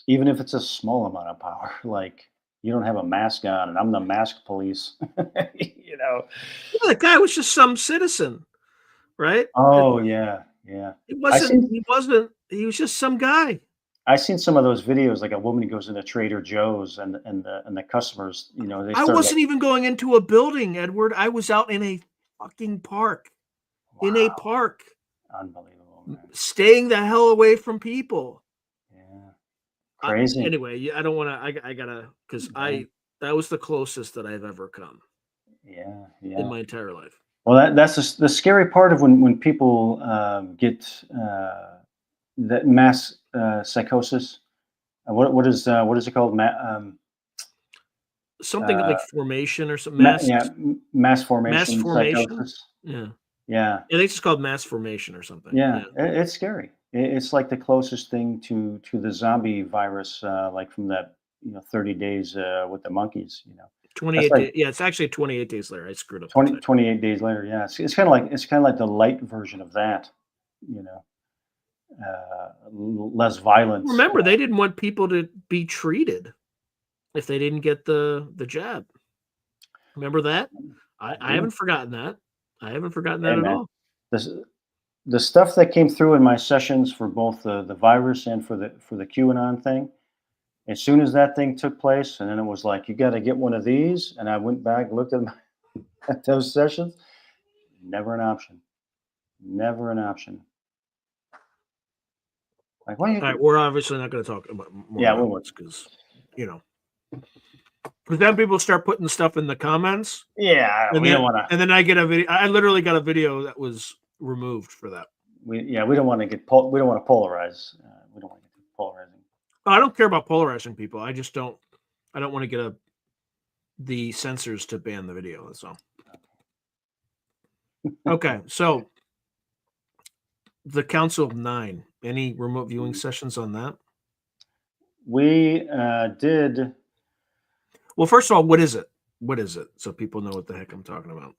Even if it's a small amount of power, like you don't have a mask on, and I'm the mask police. you know. yeah, the guy was just some citizen, right? Oh yeah, yeah. He I wasn't seen he wasn't he was just some guy. I seen some of those videos, like a woman who goes into Trader Joe's, and the customers, they I start like, wasn't even going into a building, Edward. I was out in a fucking park. In a wow, park, unbelievable, man. staying the hell away from people. Yeah, I, crazy. anyway, I don't want to. I gotta, because Yeah, I that was the closest that I've ever come yeah, in yeah. my entire life. Well, that's the scary part of when people get that mass psychosis. What is it called? something like formation or some mass mass formation formation. psychosis. Yeah. Yeah. I think it's called mass formation or something. Yeah, Yeah. it's scary. It's like the closest thing to the zombie virus, like from that 30 days with the monkeys. 28 That's like days. Yeah, it's actually 28 days later. I screwed up the 20 title. 28 days later. Yeah, it's kind of like the light version of that. You know, less violence. Remember, they didn't want people to be treated if they didn't get the jab. Remember that? I Yeah. haven't forgotten that. I haven't forgotten Hey that at man, all. this the stuff that came through in my sessions for both the virus and for the QAnon thing. As soon as that thing took place, and then it was like, you got to get one of these, and I went back, looked at, at those sessions. Never an option. Never an option. Like, why? All right, we're obviously not going to talk about more Yeah, about this because, because then people start putting stuff in the comments, yeah, and we don't then want to. and then I get a video. I literally got a video that was removed for that. We don't want to we don't want to polarize. We don't want to get polarizing. I don't care about polarizing people. I just don't. I don't want to get the censors to ban the video. That's all. Okay, so the Council of Nine. Any remote viewing sessions on that? We did. Well, first of all, what is it? What is it? So people know what the heck I'm talking about.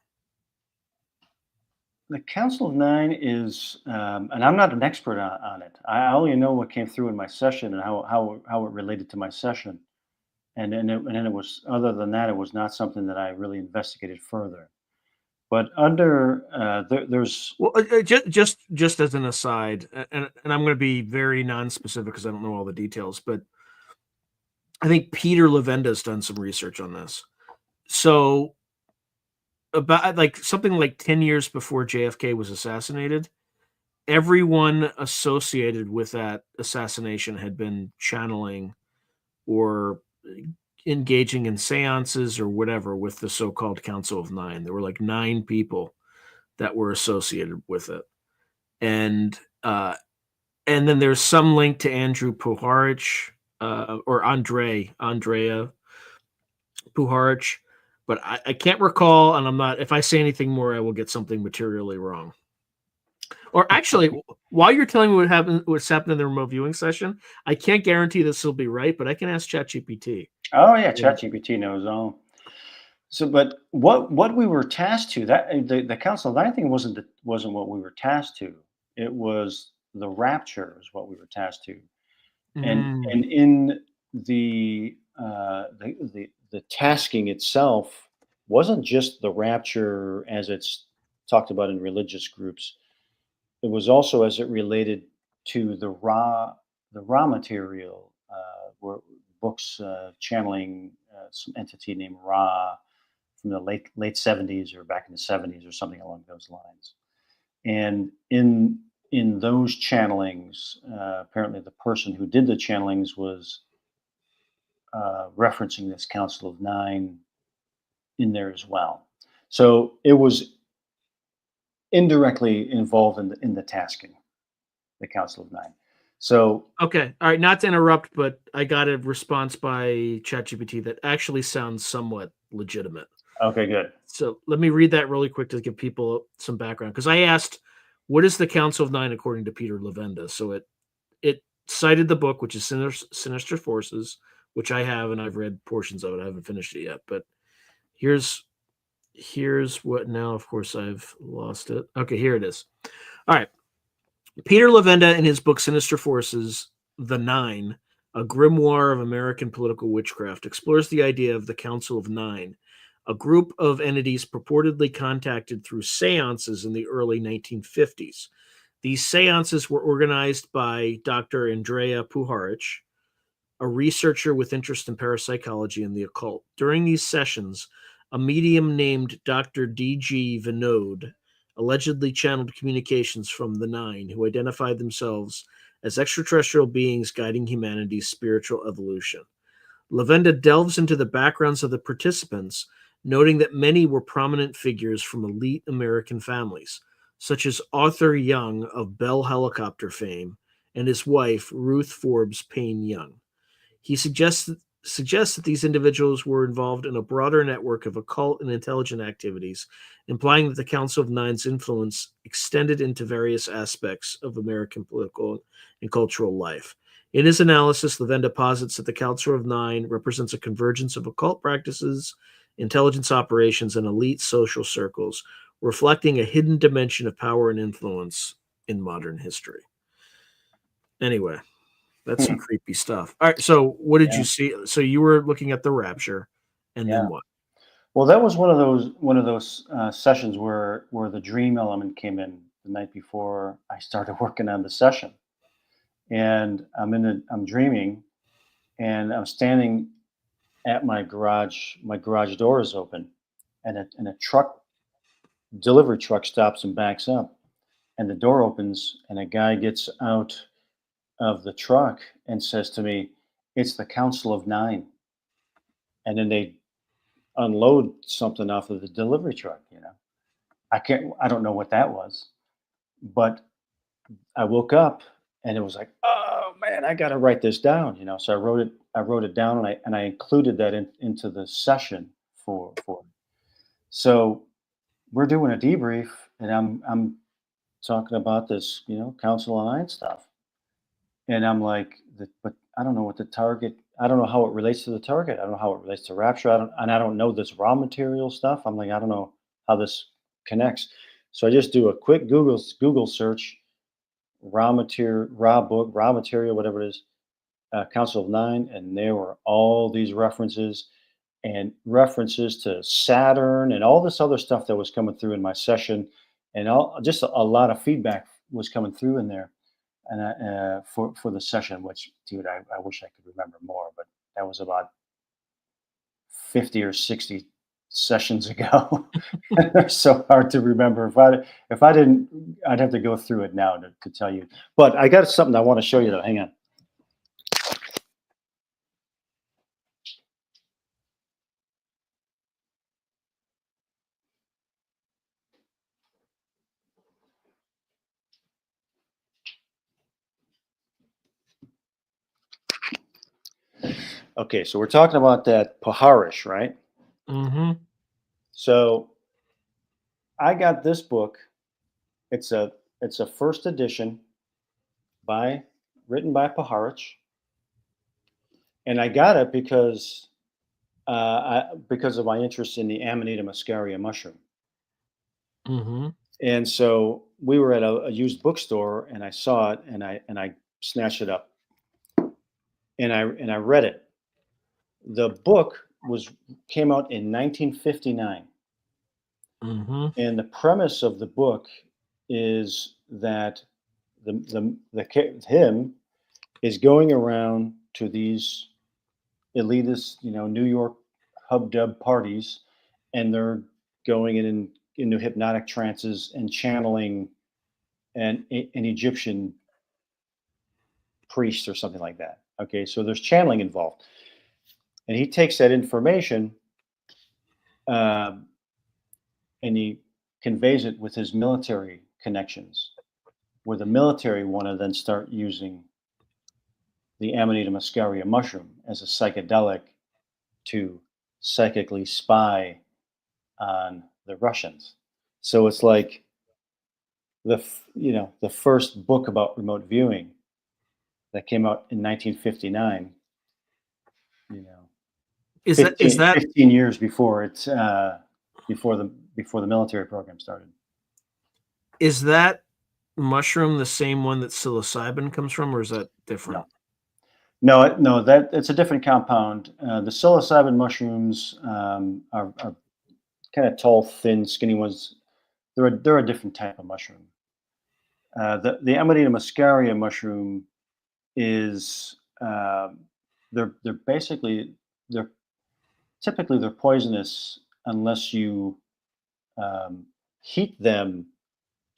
The Council of Nine is, and I'm not an expert on it. I only know what came through in my session and how it related to my session. And then it was, other than that, it was not something that I really investigated further. But there's just as an aside, and I'm going to be very non-specific because I don't know all the details, but I think Peter Levenda's done some research on this. So about like something like 10 years before JFK was assassinated, everyone associated with that assassination had been channeling or engaging in seances or whatever with the so-called Council of Nine. There were like 9 people that were associated with it. And then there's some link to Andrew Puharich or Andrea Puharich, but I can't recall, and I'm not. If I say anything more, I will get something materially wrong. Or actually, while you're telling me what's happened in the remote viewing session, I can't guarantee this will be right, but I can ask ChatGPT. Oh yeah, ChatGPT knows all. So, but what we were tasked to, that the Council of Nine thing wasn't what we were tasked to. It was the rapture is what we were tasked to, and in the tasking itself wasn't just the rapture as it's talked about in religious groups. It was also as it related to the raw material, were books channeling some entity named Ra from the late 70s or back in the 70s or something along those lines. And in those channelings, apparently the person who did the channelings was referencing this Council of Nine in there as well. So it was indirectly involved in the tasking, the Council of Nine. So okay, all right. Not to interrupt, but I got a response by ChatGPT that actually sounds somewhat legitimate. Okay, good. So let me read that really quick to give people some background, because I asked, "What is the Council of Nine according to Peter Levenda?" So it cited the book, which is Sinister Forces, which I have, and I've read portions of it. I haven't finished it yet, but here's what now. Of course, I've lost it. Okay, here it is. All right. Peter Levenda, in his book Sinister Forces, The Nine, a grimoire of American political witchcraft, explores the idea of the Council of Nine, a group of entities purportedly contacted through seances in the early 1950s. These seances were organized by Dr. Andrea Puharich, a researcher with interest in parapsychology and the occult. During these sessions, a medium named Dr. D.G. Vinod allegedly channeled communications from the Nine, who identified themselves as extraterrestrial beings guiding humanity's spiritual evolution. Levenda delves into the backgrounds of the participants, noting that many were prominent figures from elite American families, such as Arthur Young of Bell Helicopter fame and his wife, Ruth Forbes Payne Young. He suggests suggests that these individuals were involved in a broader network of occult and intelligent activities, implying that the Council of Nine's influence extended into various aspects of American political and cultural life. In his analysis, Levenda posits that the Council of Nine represents a convergence of occult practices, intelligence operations, and elite social circles, reflecting a hidden dimension of power and influence in modern history. Anyway, that's some creepy stuff. All right, so what did Yeah. you see? So you were looking at the rapture, and Yeah. then what? Well, that was one of those sessions where the dream element came in the night before I started working on the session, and I'm dreaming, and I'm standing at my garage. My garage door is open, and a delivery truck stops and backs up, and the door opens, and a guy gets out of the truck and says to me, "It's the Council of Nine," and then they unload something off of the delivery truck. I don't know what that was, but I woke up and it was like, oh man, I got to write this down. So I wrote it down, and I included that into the session for. So we're doing a debrief, and I'm talking about this, Council of Nine stuff, and I'm like, but I don't know what the target. I don't know how it relates to the target. I don't know how it relates to rapture. I don't know this raw material stuff. I'm like, I don't know how this connects. So I just do a quick Google search, raw material, whatever it is, Council of Nine, and there were all these references and references to Saturn and all this other stuff that was coming through in my session, and just a lot of feedback was coming through in there, and for the session, which, dude, I wish I could remember more, but that was about 50 or 60 sessions ago. They're so hard to remember. If I didn't, I'd have to go through it now to tell you. But I got something I want to show you though. Hang on. Okay, so we're talking about that Paharish, right? Mm-hmm. So I got this book. It's a first edition by written by Paharish, and I got it because of my interest in the Amanita muscaria mushroom. Mm-hmm. And so we were at a used bookstore, and I saw it, and I snatched it up, and I read it. The book came out in 1959, Mm-hmm. and the premise of the book is that him is going around to these elitist, New York hub dub parties, and they're going into hypnotic trances and channeling an Egyptian priest or something like that. Okay, so there's channeling involved, and he takes that information, um, and he conveys it with his military connections, where the military want to then start using the Amanita muscaria mushroom as a psychedelic to psychically spy on the Russians. So it's like the first book about remote viewing that came out in 1959. You know, Is that 15, 15 years before it's before the military program started. is that mushroom the same one that psilocybin comes from, or is that different? No, that it's a different compound. The psilocybin mushrooms are kind of tall, thin, skinny ones. They're a different type of mushroom. The Amanita muscaria mushroom is they're basically they're typically they're poisonous unless you heat them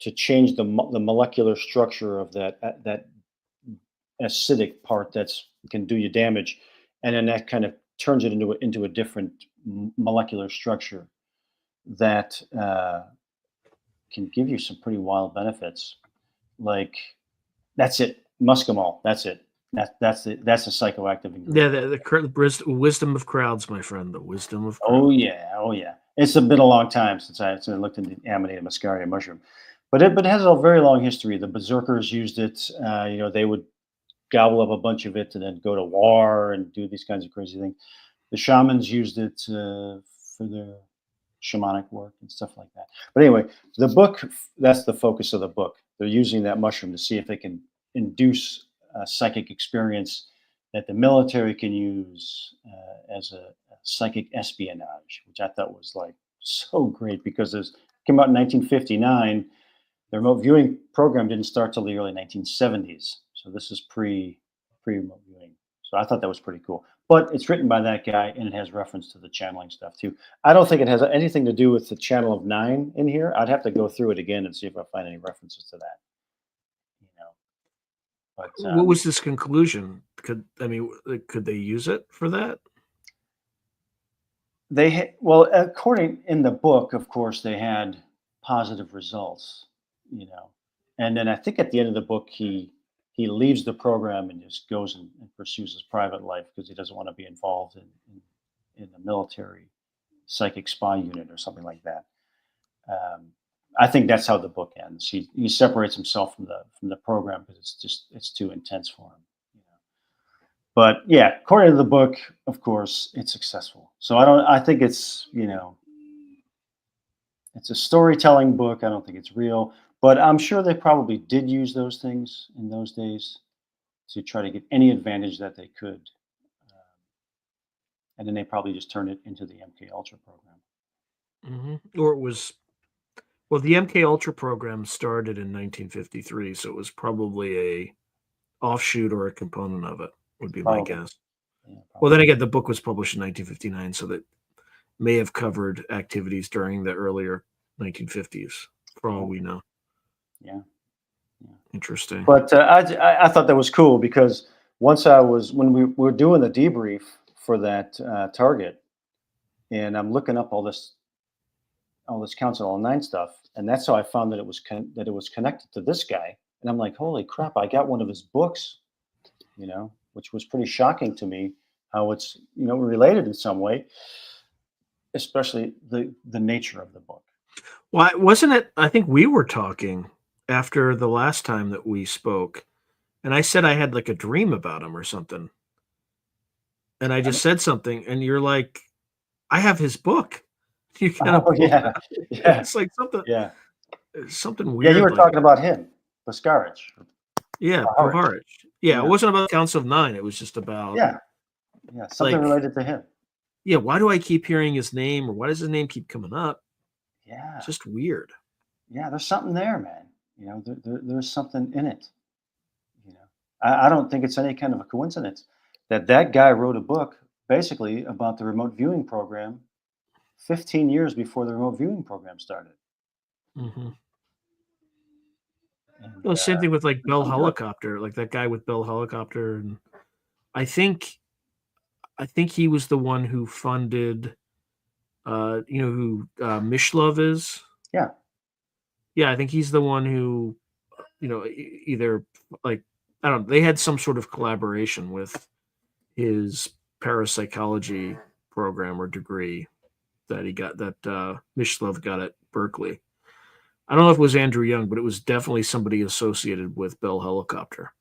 to change the molecular structure of that acidic part that's can do you damage, and then that kind of turns it into a different molecular structure that can give you some pretty wild benefits. Like that's it, muscimol. That's it. That's the psychoactive Yeah, ingredient. the wisdom of crowds, my friend. The wisdom of Oh crowds. yeah, oh yeah. It's been a long time since I looked into Amanita muscaria mushroom, but it has a very long history. The berserkers used it. They would gobble up a bunch of it and then go to war and do these kinds of crazy things. The shamans used it for their shamanic work and stuff like that. But anyway, the book, that's the focus of the book. They're using that mushroom to see if they can induce a psychic experience that the military can use as a psychic espionage, which I thought was like so great because it came out in 1959. The remote viewing program didn't start till the early 1970s. So this is pre remote viewing. So I thought that was pretty cool. But it's written by that guy and it has reference to the channeling stuff too. I don't think it has anything to do with the channel of nine in here. I'd have to go through it again and see if I find any references to that. You know, but What was this conclusion? Could they use it for that? well, according in the book, of course, they had positive results. You know, and then I think at the end of the book, he leaves the program and just goes and pursues his private life because he doesn't want to be involved in the military psychic spy unit or something like that. Um, I think that's how the book ends. He separates himself from the program because it's too intense for him. You know. But yeah, according to the book, of course, it's successful. So I think it's a storytelling book. I don't think it's real, but I'm sure they probably did use those things in those days to try to get any advantage that they could. Um, and then they probably just turned it into the MK Ultra program. Or it was well, the MK Ultra program started in 1953, so it was probably a offshoot or a component of it. Would be my Probably. guess. Yeah, Well, then probably. again, the book was published in 1959, so that may have covered activities during the earlier 1950s, for all Yeah, we know. yeah, yeah. Interesting. But I thought that was cool because when we were doing the debrief for that target, and I'm looking up all this Council Online stuff, and that's how I found that it was connected to this guy. And I'm like, holy crap! I got one of his books, which was pretty shocking to me. How it's related in some way, especially the nature of the book. Why wasn't it? I think we were talking after the last time that we spoke, and I said I had like a dream about him or something, and I I don't- just said something, and you're like, "I have his book." You kind of Oh pulled it yeah, out. yeah, It's like yeah, something yeah. You weird, were like talking about him, Boscarich, yeah, Harwich. Puharich. Yeah, it Yeah, wasn't about the Council of Nine. It was just about yeah, yeah. Something like, related to him. yeah, why do I keep hearing his name, or why does his name keep coming up? Yeah, Just weird. yeah. There's something there, man. There's something in it. You know, I don't think it's any kind of a coincidence that guy wrote a book basically about the remote viewing program 15 years before the remote viewing program started. Hmm. And Well, same thing with like there's Bell something to it. Helicopter, like that guy with Bell Helicopter, and I think I think he was the one who funded. You know who Mishlove is? Yeah. Yeah, I think he's the one who either like I don't know, they had some sort of collaboration with his parapsychology program or degree that he got that Mishlove got at Berkeley. I don't know if it was Andrew Young, but it was definitely somebody associated with Bell Helicopter.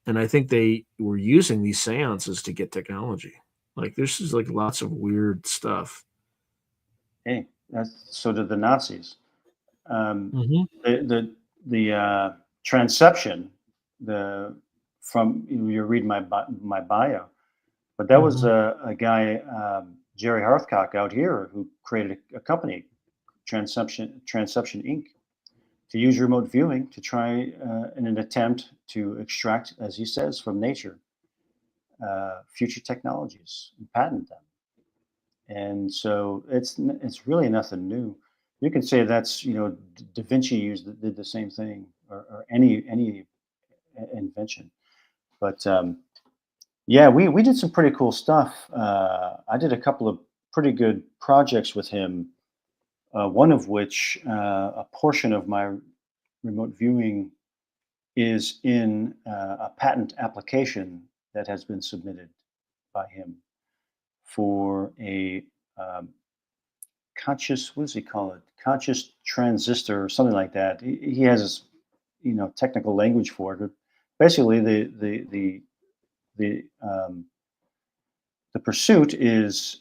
And I think they were using these seances to get technology. Like there's just like lots of weird stuff. Hey, so did the Nazis. Um, Hmm. the transception, the from you read my bio, but that was Hmm. a guy, Jerry Hearthcock out here, who created a company, Transception Inc., to use remote viewing to try in an attempt to extract, as he says, from nature future technologies and patent them. And so it's really nothing new. You can say that's Da Vinci did the same thing, or any invention. But yeah, we did some pretty cool stuff. I did a couple of pretty good projects with him. One of which a portion of my remote viewing is in a patent application that has been submitted by him for a conscious, what does he call it? Conscious transistor or something like that. He has, technical language for it. But basically, the pursuit is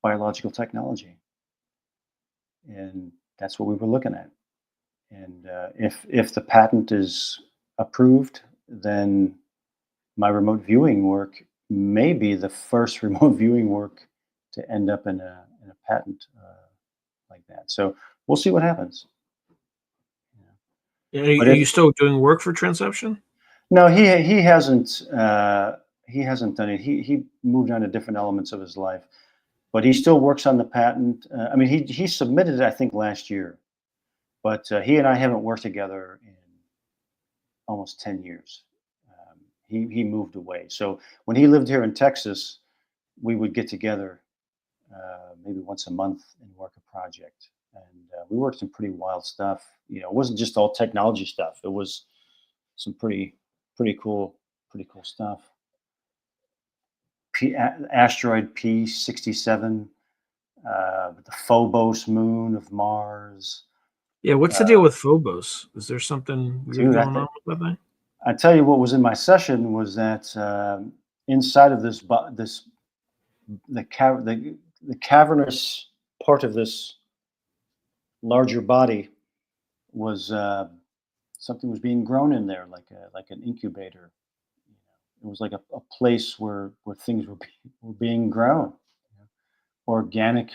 biological technology, and that's what we were looking at. And if the patent is approved, then my remote viewing work may be the first remote viewing work to end up in a patent like that. So we'll see what happens. Are But you still doing work for Transception? no, he hasn't done it. He moved on to different elements of his life, but he still works on the patent. I mean, he submitted it, I think, last year, but he and I haven't worked together in almost 10 years. He moved away. So when he lived here in Texas, we would get together maybe once a month and work a project. And we worked some pretty wild stuff. It wasn't just all technology stuff. It was some pretty cool stuff. Asteroid P67, the Phobos moon of Mars. Yeah, what's the deal with Phobos? Is there something weird Dude, going on with that thing? I tell you what was in my session was that inside of the cavernous part of this larger body was something was being grown in there, like an incubator. It was like a place where things were being grown. Organic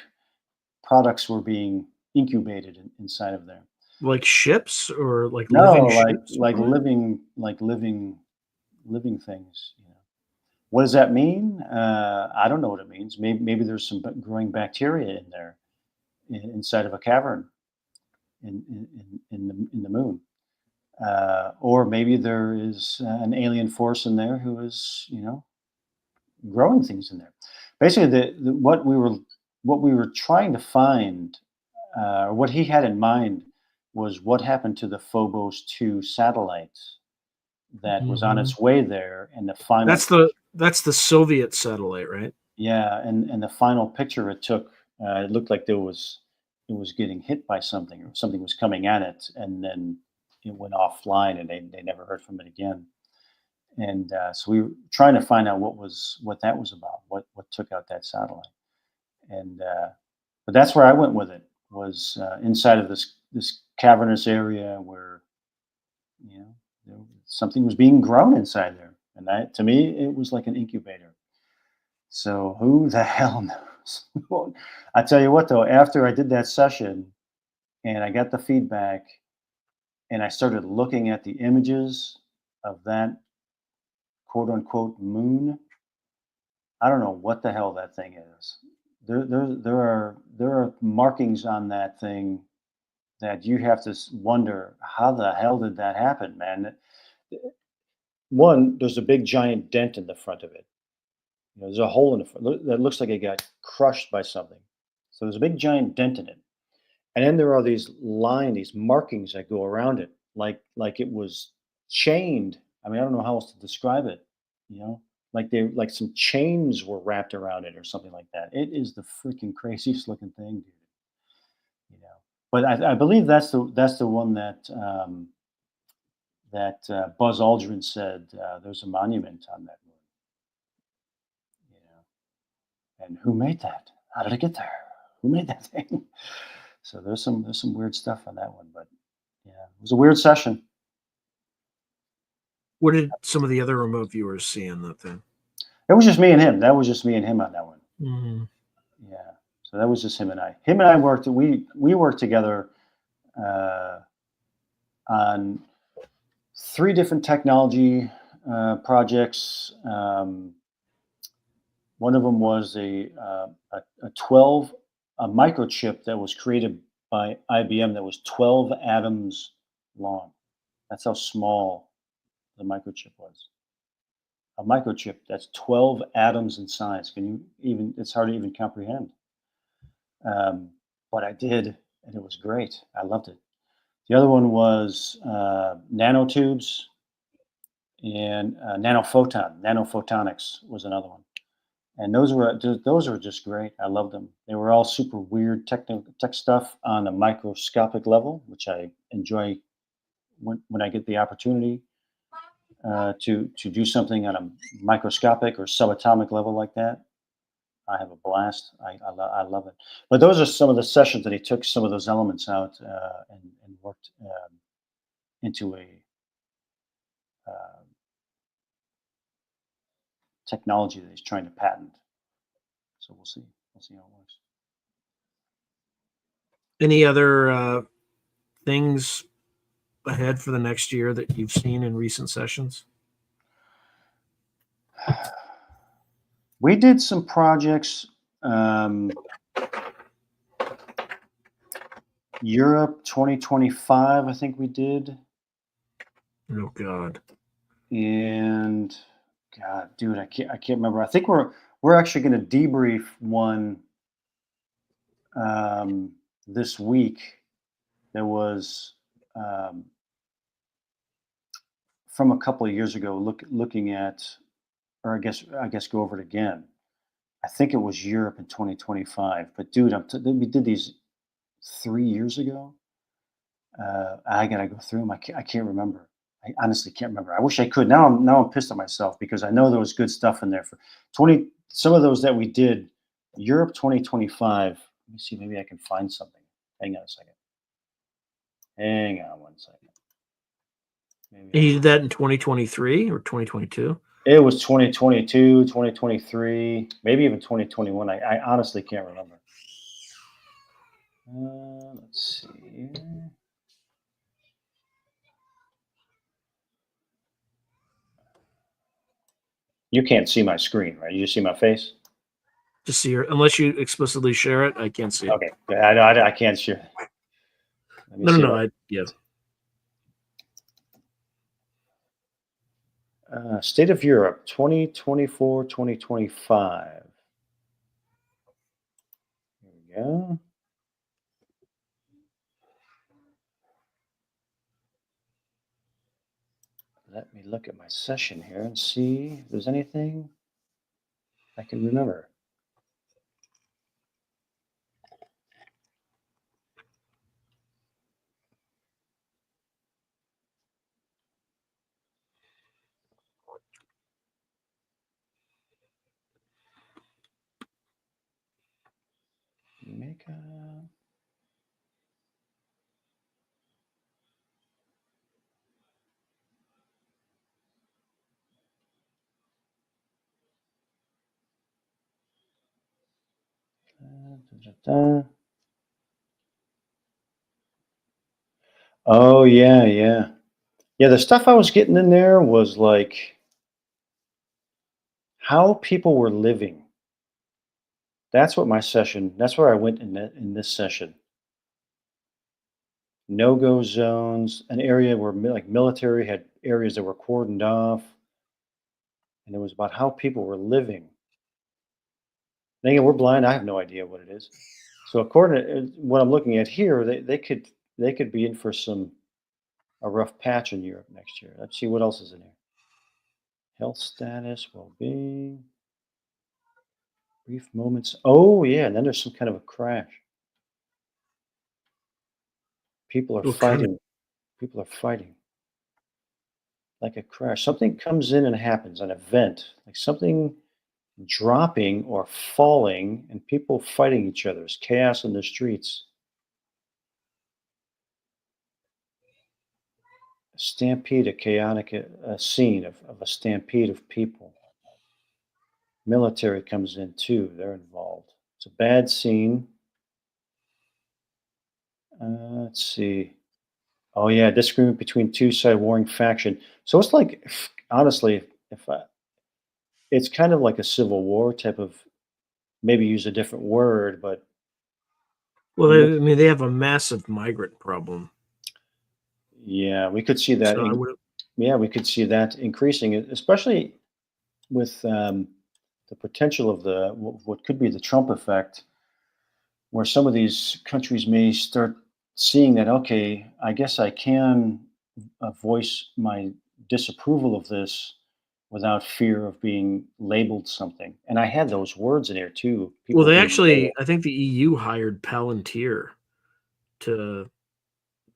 products were being incubated inside of there. Like ships or like No, living ships? living things. What does that mean? I don't know what it means. Maybe there's some growing bacteria in there, inside of a cavern, in the moon, or maybe there is an alien force in there who is growing things in there. Basically, what we were trying to find, or what he had in mind, was what happened to the Phobos 2 satellite that was on its way there, and the final. That's the Soviet satellite, right? Yeah, and the final picture it took, it looked like it was getting hit by something, or something was coming at it, and then it went offline, and they never heard from it again. And so we were trying to find out what that was about, what took out that satellite. And but that's where I went with it, was inside of this cavernous area where something was being grown inside there, and that, to me, it was like an incubator. So who the hell knows? I tell you what, though, after I did that session and I got the feedback and I started looking at the images of that quote unquote moon, I don't know what the hell that thing is. There are markings on that thing that you have to wonder, how the hell did that happen, man? One, there's a big giant dent in the front of it. There's a hole in the front that looks like it got crushed by something. So there's a big giant dent in it. And then there are these markings that go around it, like it was chained. I mean, I don't know how else to describe it. Like some chains were wrapped around it or something like that. It is the freaking craziest looking thing, dude. But I believe that's the one that Buzz Aldrin said there's a monument on that moon. And who made that? How did it get there? Who made that thing? So there's some weird stuff on that one, but yeah, it was a weird session. What did some of the other remote viewers see in that thing? It was just me and him. That was just me and him on that one. Mm-hmm. Yeah. So that was just him and I. Him and I worked. We worked together on 3 different technology projects. One of them was a microchip that was created by IBM that was 12 atoms long. That's how small the microchip was. A microchip that's 12 atoms in size. It's hard to even comprehend. But I did, and it was great. I loved it. The other one was nanotubes and nanophotonics was another one. And those were just great. I loved them. They were all super weird tech stuff on a microscopic level, which I enjoy when I get the opportunity to do something on a microscopic or subatomic level like that. I have a blast. I love it. But those are some of the sessions that he took some of those elements out and worked into a uh, technology that he's trying to patent. So we'll see. We'll see how it works. Any other things ahead for the next year that you've seen in recent sessions? We did some projects. Europe 2025, I think we did. Oh God. And God, dude, I can't remember. I think we're actually going to debrief one this week. There was from a couple of years ago, looking at, or I guess go over it again. I think it was Europe in 2025. But dude, we did these 3 years ago. I gotta go through them. I can't remember. I honestly can't remember. I wish I could. Now I'm pissed at myself because I know there was good stuff in there for 20. Some of those that we did, Europe 2025. Let me see. Maybe I can find something. Hang on a second. Hang on one second. And you did that in 2023 or 2022? It was 2022, 2023, maybe even 2021. I honestly can't remember. Let's see. You can't see my screen, right? You just see my face? Just see unless you explicitly share it, I can't see it. Okay. I can't share. No. Yeah. State of Europe 2024, 2025. Here we go. Let me look at my session here and see if there's anything I can remember. Makeup. Oh yeah. The stuff I was getting in there was like how people were living. That's what my session. That's where I went in this session. No-go zones, an area where like military had areas that were cordoned off, and it was about how people were living. And again, we're blind. I have no idea what it is. So according to what I'm looking at here, they could be in for a rough patch in Europe next year. Let's see what else is in here. Health status, well-being, brief moments. Oh yeah, and then there's some kind of a crash. People are fighting. People are fighting. Like a crash. Something comes in and happens, an event, like something dropping or falling, and people fighting each other. There's chaos in the streets. A stampede, a chaotic scene of a stampede of people. Military comes in too. They're involved. It's a bad scene. Let's see. Oh yeah, disagreement between two side warring faction. So it's like, honestly, it's kind of like a civil war type of. Maybe use a different word, but well, they have a massive migrant problem. Yeah, we could see that. So we could see that increasing, especially with the potential of what could be the Trump effect, where some of these countries may start seeing that, okay, I guess I can voice my disapproval of this without fear of being labeled something. And I had those words in there too. Well, People they being actually, labeled. I think the EU hired Palantir to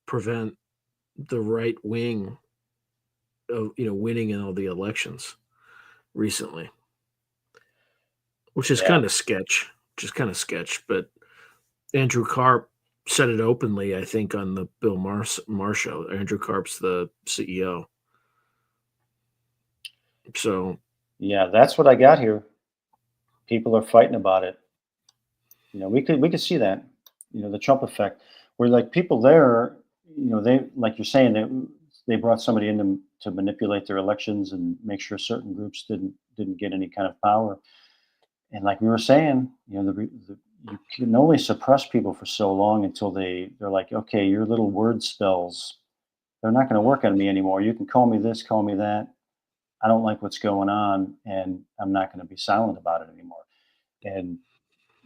prevent the right wing of winning in all the elections recently, which is Yeah, kind of sketch. Just kind of sketch. But Andrew Karp said it openly, I think, on the Bill Maher show. Andrew Karp's the CEO. So yeah, that's what I got here. People are fighting about it. We could see that. The Trump effect, where like people there, they like you're saying they brought somebody in to manipulate their elections and make sure certain groups didn't get any kind of power. And like we were saying, you can only suppress people for so long until they're like, okay, your little word spells, they're not going to work on me anymore. You can call me this, call me that. I don't like what's going on, and I'm not going to be silent about it anymore. And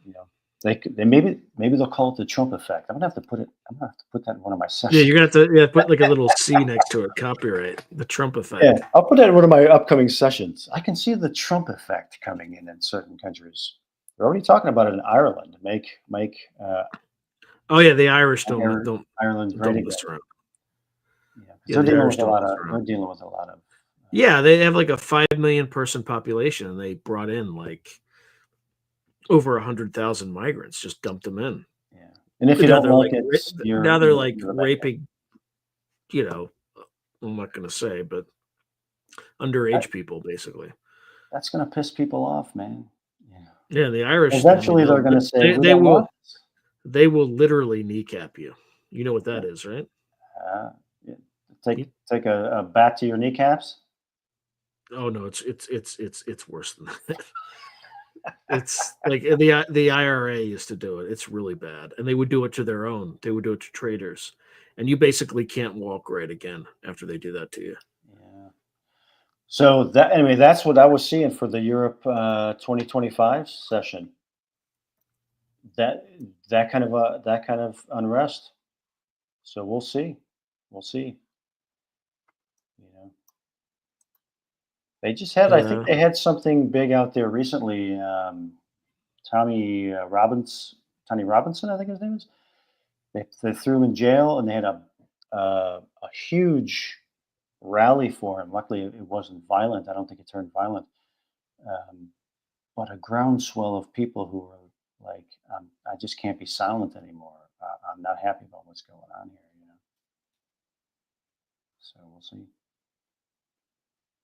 you know, they maybe they'll call it the Trump effect. I'm gonna have to put that in one of my yeah, sessions. you're gonna have to put like a little C next to it. Copyright the Trump Yeah, effect. I'll put that in one of my upcoming sessions. I can see the Trump effect coming in certain countries. They're already talking about it in Ireland. Make Oh yeah, the Irish don't Ireland don't Ireland great don't again. mess around. Yeah, 'cause Yeah, the Irish don't mess they're around. dealing with a lot of. Yeah, they have like a 5 million person population, and they brought in like over 100,000 migrants. Just dumped them in. Yeah, and if you And now don't they're like like it, now they're like you're the bad guy. raping. You know, I'm not gonna say, but That, underage people basically. that's gonna piss people off, man. Yeah. Yeah, the Irish. I mean, Eventually, they're gonna say they we they don't will want this. they will literally kneecap you. You know what Yeah. that is, right? Yeah. You- Take a bat to your kneecaps. oh no, it's worse than that. It's like the IRA used to do it. It's really bad, and they would do it to their own. They would do it to traders, and you basically can't walk right again after they do that to you. Yeah. So that anyway, that's what I was seeing for the Europe 2025 session. That that kind of unrest. So we'll see. We'll see. You know, they just had. I think Yeah. they had something big out there recently. Tommy Tommy Robinson, I think his name is. They threw him in jail, and they had a huge rally for him. Luckily, it wasn't violent. I don't think it turned violent. Um, but a groundswell of people who were like, I just can't be silent anymore. I'm not happy about what's going on here. So we'll see.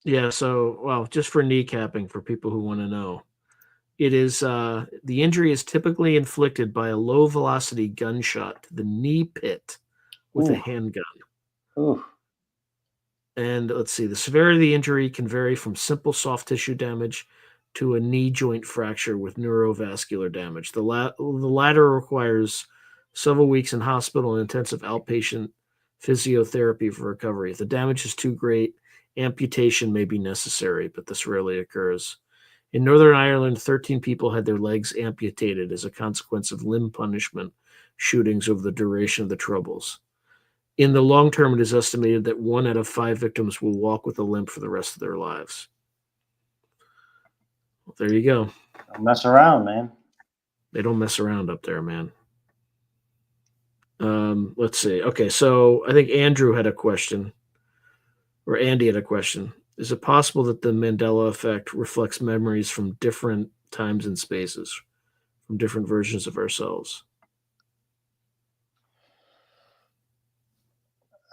Yeah. So, well, just for kneecapping for people who want to know, it is the injury is typically inflicted by a low velocity gunshot to the knee pit with a Ooh, handgun. ooh, And let's see, the severity of the injury can vary from simple soft tissue damage to a knee joint fracture with neurovascular damage. The latter requires several weeks in hospital and intensive outpatient physiotherapy for recovery. If the damage is too great, amputation may be necessary, but this rarely occurs. In Northern Ireland, 13 people had their legs amputated as a consequence of limb punishment shootings over the duration of the Troubles. In the long term, it is estimated that 1 out of 5 victims will walk with a limp for the rest of their lives. Well, there you go. don't mess around, man. They don't mess around up there, man. Let's see. Okay, so I think Andrew had a question, or Andy had a question. Is it possible that the Mandela effect reflects memories from different times and spaces, from different versions of ourselves?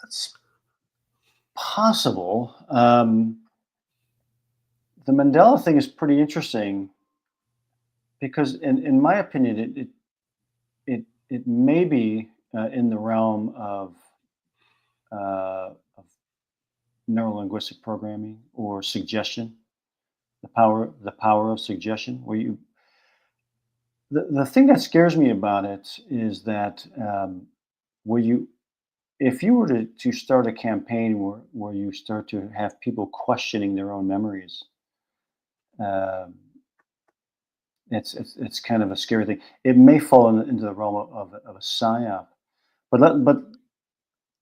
It's possible. The Mandela thing is pretty interesting because, in my opinion, it may be in the realm of neurolinguistic programming or suggestion. The power of suggestion, where the thing that scares me about it is that where you if you were to start a campaign where you start to have people questioning their own memories, um, it's kind of a scary thing. It may fall into the realm of a psyop, but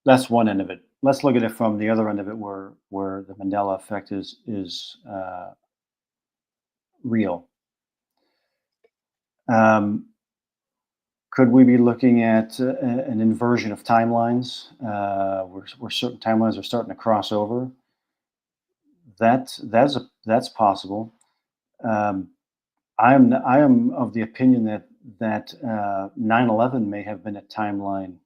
that's one end of it. Let's look at it from the other end of it, where the Mandela effect is real. Um, could we be looking at an inversion of timelines, where certain timelines are starting to cross over? That's possible. Um, I am of the opinion that 9/11 may have been a timeline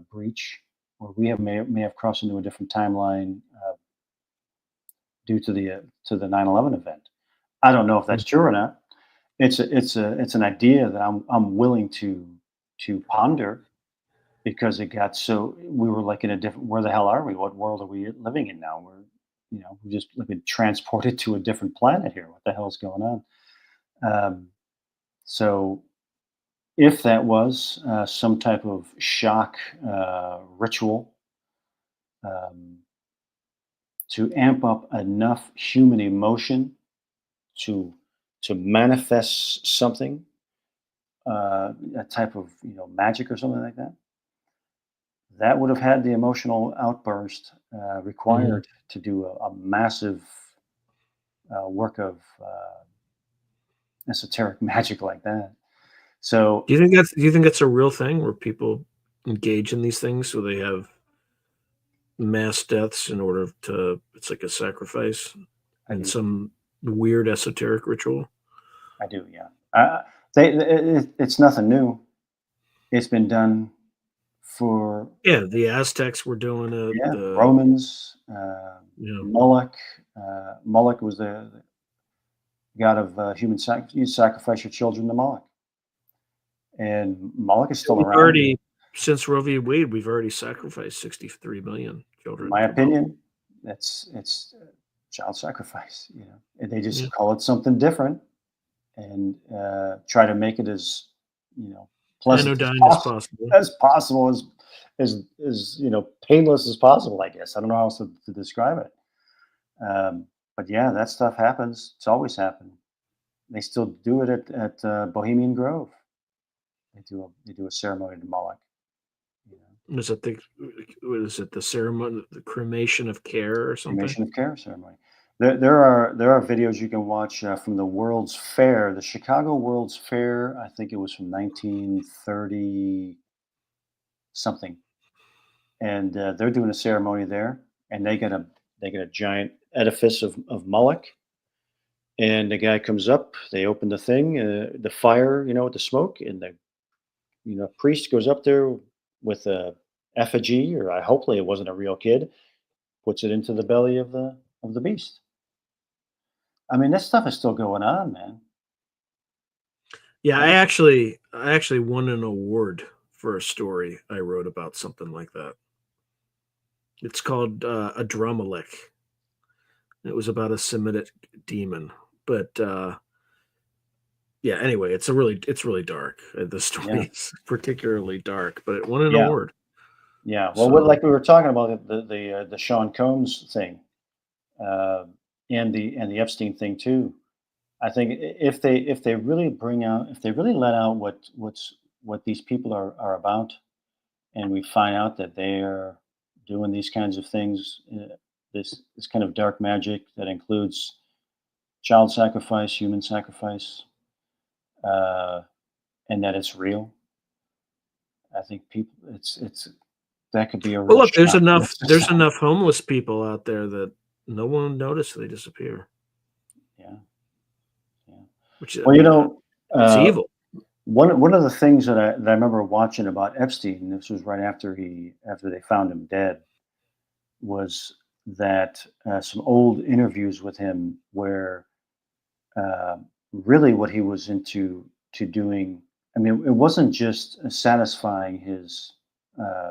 breach, or we may have crossed into a different timeline due to the 9/11 event. I don't know if that's true or not. It's an idea that I'm willing to ponder, because it got so we were like in a different. Where the hell are we? What world are we living in now? We just been transported to a different planet here. What the hell is going on? Um, so if that was some type of shock ritual, um, to amp up enough human emotion to manifest something, a type of magic or something like that, that would have had the emotional outburst Mhm. required to do a massive work of esoteric magic like that. So Do you think that's a real thing where people engage in these things so they have mass deaths in order to it's like a sacrifice I in do, some weird esoteric ritual? I do, yeah. It's nothing new. It's been done for, Yeah, the Aztecs were doing it, yeah, Romans, you know, Moloch. Moloch was the god of human sacrifice. You sacrifice your children to Moloch, and Moloch is still we've around. already since Roe v. Wade, we've already sacrificed 63 million In children my to Moloch. opinion, it's child sacrifice. And they Yeah, just call it something different, and try to make it as pleasant anodyne as possible. as possible, as painless as possible. I guess I don't know how else to describe it. But yeah, that stuff happens. It's always happened. They still do it at Bohemian Grove. They do a ceremony to Moloch. You know, Was it the what is it, the ceremony, the cremation of care or something? cremation of care ceremony. There are videos you can watch from the World's Fair, the Chicago World's Fair. I think it was from 1930 something, and they're doing a ceremony there, and they got a giant edifice of Moloch, and the guy comes up. They open the thing, the fire, with the smoke, and the priest goes up there with a effigy, or hopefully it wasn't a real kid, puts it into the belly of the beast. I mean, this stuff is still going on, man. Yeah, Uh, I actually won an award for a story I wrote about something like that. It's called, A Drumalek. It was about a Semitic demon, but, yeah, anyway, it's really dark. The yeah, story is particularly dark, but it won an yeah, award. yeah. Well, So, like we were talking about the Sean Combs thing, uh, and the Epstein thing too. I think if they really if they really let out what these people are about, and we find out that they're doing these kinds of things, this kind of dark magic that includes child sacrifice, human sacrifice, uh, and that it's real. I think people, it's that could be a well, real look, there's shock to the enough there's system. enough homeless people out there that no one noticed they disappear, Yeah, yeah. which, I Well, mean, it's uh, evil. one of the things that I remember watching about Epstein, this was right after they found him dead, was that some old interviews with him where uh, really what he was into to doing. I mean, it wasn't just satisfying his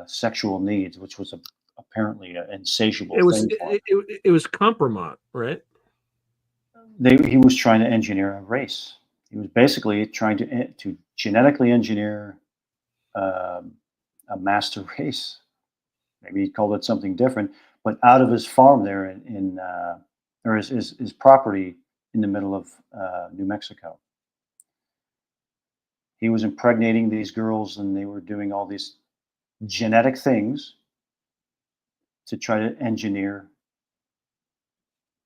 sexual needs, which was apparently an insatiable It was thing for him. it was compromise, right? He was trying to engineer a race. He was basically trying to genetically engineer um, a master race. Maybe he called it something different, but out of his farm there or his property in the middle of New Mexico. He was impregnating these girls, and they were doing all these genetic things to try to engineer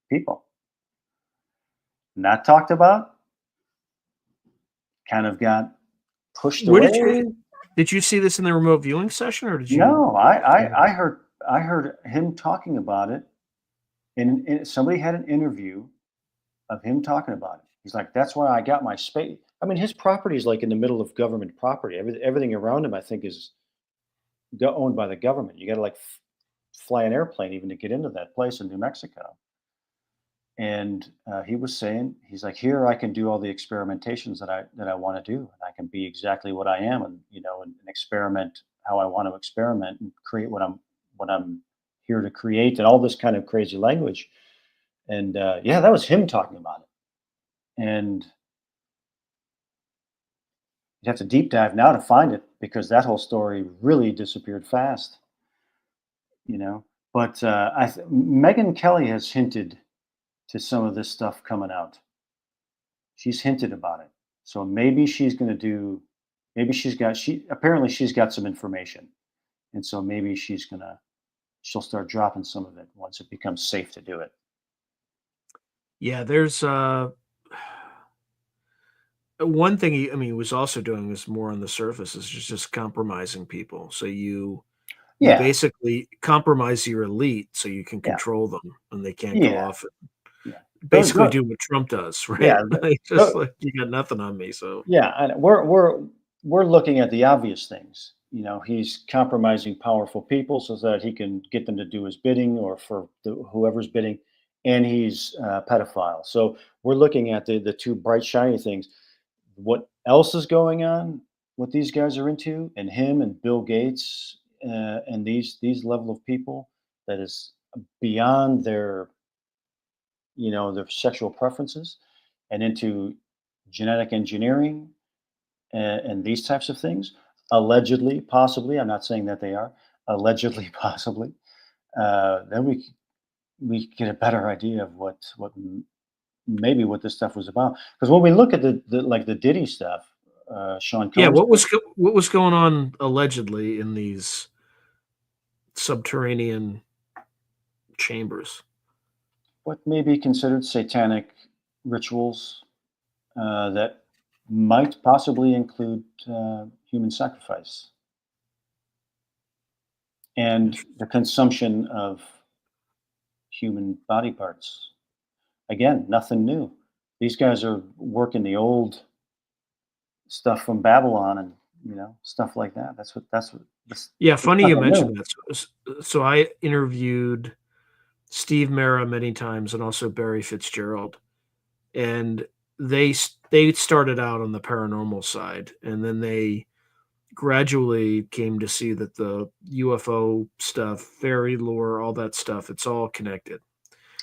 people. Not talked about, kind of got pushed Where away. did you see this in the remote viewing session, or did you? No, I heard him talking about it, and somebody had an interview of him talking about it. He's like, "That's why I got my space." I mean, his property is like in the middle of government property. Everything around him, I think, is owned by the government. You got to like fly an airplane even to get into that place in New Mexico. And he was saying, he's like, here I can do all the experimentations that I want to do, and I can be exactly what I am, and and experiment how I want to experiment and create what I'm here to create, and all this kind of crazy language. And yeah, that was him talking about it. And you have to deep dive now to find it because that whole story really disappeared fast, you know. But Megan Kelly has hinted to some of this stuff coming out. She's hinted about it. So maybe she's going to do, maybe apparently she's got some information. And so maybe she'll start dropping some of it once it becomes safe to do it. Yeah, there's one thing he was also doing is more on the surface is just compromising people. So you Yeah. basically compromise your elite so you can Yeah. control them and they can't go Yeah. off and Yeah. Those, basically those do what Trump does, right? yeah. Like, just tho- like you got nothing on me. So yeah. And we're looking at the obvious things. He's compromising powerful people so that he can get them to do his bidding or for whoever's bidding, and he's a pedophile. So we're looking at the two bright shiny things. What else is going on? What these guys are into, and him and Bill Gates and these level of people that is beyond their sexual preferences, and into genetic engineering and these types of things. Allegedly, possibly, I'm not saying that they are. Allegedly, possibly. Then we get a better idea of maybe what this stuff was about. Because when we look at the Diddy stuff, Sean yeah, Combs stuff, what was going on allegedly in these subterranean chambers? what may be considered satanic rituals that might possibly include human sacrifice and the consumption of human body parts. Again, nothing new. These guys are working the old stuff from Babylon and stuff like that. That's what this. Yeah, It's funny you nothing new. mentioned that. So I interviewed Steve Mera many times and also Barry Fitzgerald, and they started out on the paranormal side, and then they gradually came to see that the UFO stuff, fairy lore, all that stuff, it's all connected.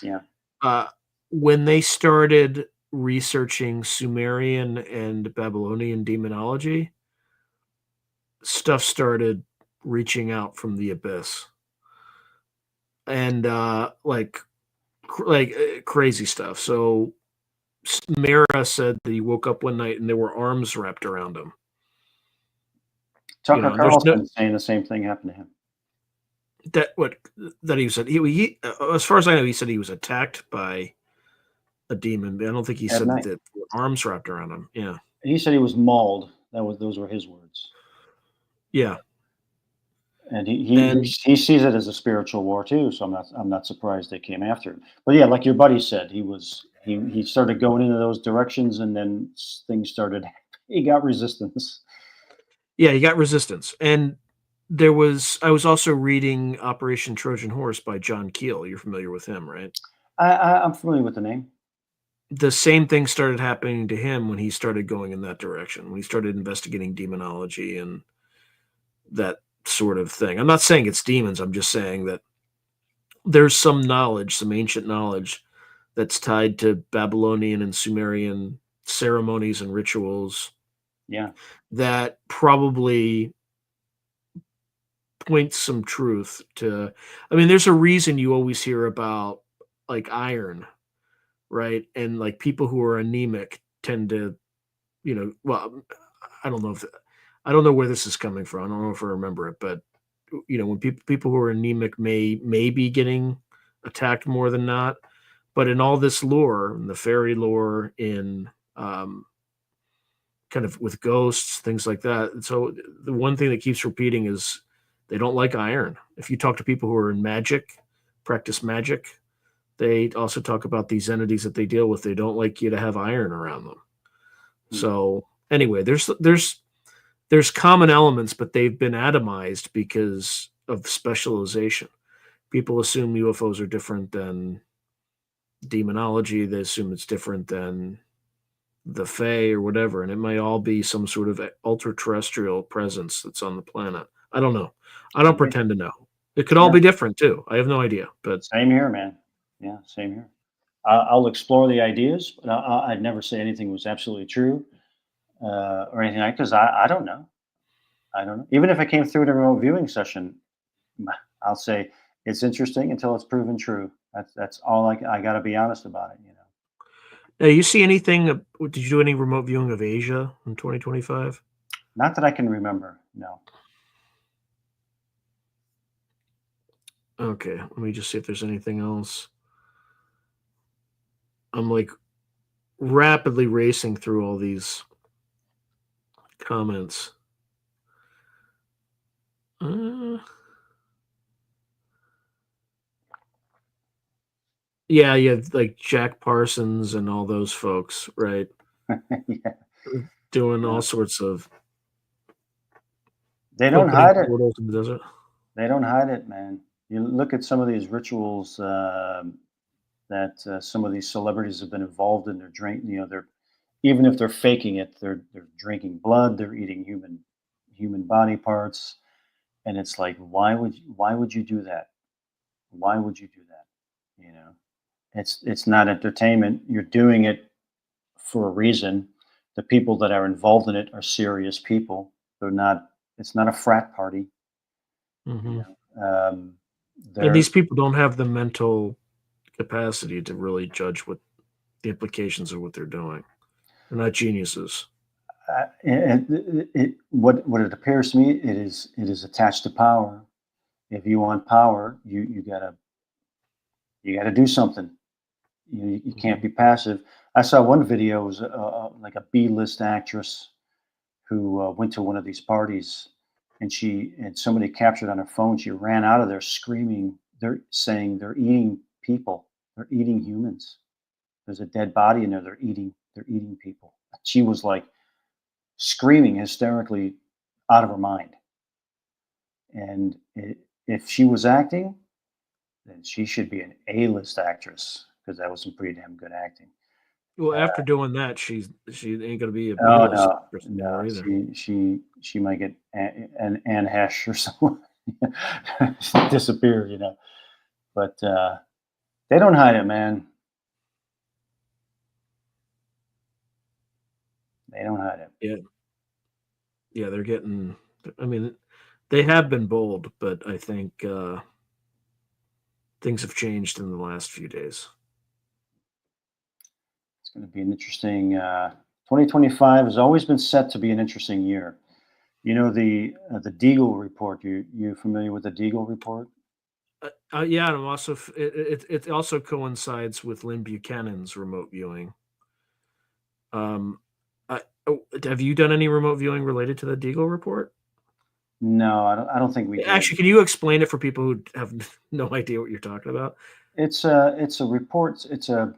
Yeah, Uh, when they started researching Sumerian and Babylonian demonology, stuff started reaching out from the abyss, and crazy stuff. So Mara said that he woke up one night and there were arms wrapped around him. Tucker And there's no Carlson saying the same thing happened to him that what that he said as far as I know, he said he was attacked by a demon. But I don't think he at said that night. there were arms wrapped around him. Yeah, He said he was mauled. Those were his words, yeah, and he and he sees it as a spiritual war too. So I'm not surprised they came after him. But yeah, like your buddy said, he started going into those directions, and then things started. He got resistance. yeah, he got resistance. And I was also reading Operation Trojan Horse by John Keel. You're familiar with him, right? I'm familiar with the name. The same thing started happening to him when he started going in that direction, when he started investigating demonology and that sort of thing. I'm not saying it's demons. I'm just saying that there's some knowledge, some ancient knowledge that's tied to Babylonian and Sumerian ceremonies and rituals Yeah, that probably points some truth to. I mean, there's a reason you always hear about like iron, right? And like people who are anemic tend to, well, I don't know if I don't know where this is coming from. I don't know if I remember it, but when people who are anemic may be getting attacked more than not. But in all this lore, in the fairy lore, in kind of with ghosts, things like that. So the one thing that keeps repeating is they don't like iron. If you talk to people who are in magic, practice magic, they also talk about these entities that they deal with. They don't like you to have iron around them. So anyway, there's common elements, but they've been atomized because of specialization. People assume UFOs are different than demonology. They assume it's different than the Fae or whatever, and it might all be some sort of ultra-terrestrial presence that's on the planet. I don't know. I don't pretend to know. It could all be different too. I have no idea. But same here, man. Yeah, same here. I'll explore the ideas, but I'd never say anything was absolutely true or anything like because I don't know. I don't know. Even if it came through in a remote viewing session, I'll say it's interesting until it's proven true. That's all I got to be honest about it. now, you see anything? Did you do any remote viewing of Asia in 2025? Not that I can remember. No. Okay, let me just see if there's anything else. I'm like rapidly racing through all these comments. Yeah, like Jack Parsons and all those folks, right? Yeah. Doing all sorts of They don't hide it. portals in the desert. They don't hide it, man. You look at some of these rituals that some of these celebrities have been involved in. They're they're even if they're faking it, they're drinking blood, they're eating human body parts, and it's like, why would you do that? Why would you do that? It's not entertainment. You're doing it for a reason. The people that are involved in it are serious people. They're not. It's not a frat party. Mm-hmm. And these people don't have the mental capacity to really judge what the implications of what they're doing. They're not geniuses. What it appears to me, it is attached to power. If you want power, you gotta do something. You can't be passive. I saw one video. It was like a B-list actress who went to one of these parties, and somebody captured on her phone. She ran out of there screaming. They're saying they're eating people. They're eating humans. There's a dead body in there. They're eating people. She was like screaming hysterically out of her mind. And if she was acting, then she should be an A-list actress because that was some pretty damn good acting. Well, after doing that, she ain't gonna be a Oh B-list no, either. she might get an Anne Hesh or someone disappear, But they don't hide it, man. They don't hide it. Yeah, they're getting. I mean, they have been bold, but I think things have changed in the last few days. It's going to be an interesting. 2025 has always been set to be an interesting year. The Deagle report. You familiar with the Deagle report? Yeah, and I'm also it also coincides with Lynn Buchanan's remote viewing. Have you done any remote viewing related to the Deagle report? No, I don't think we did. Actually, can you explain it for people who have no idea what you're talking about? It's a report. It's a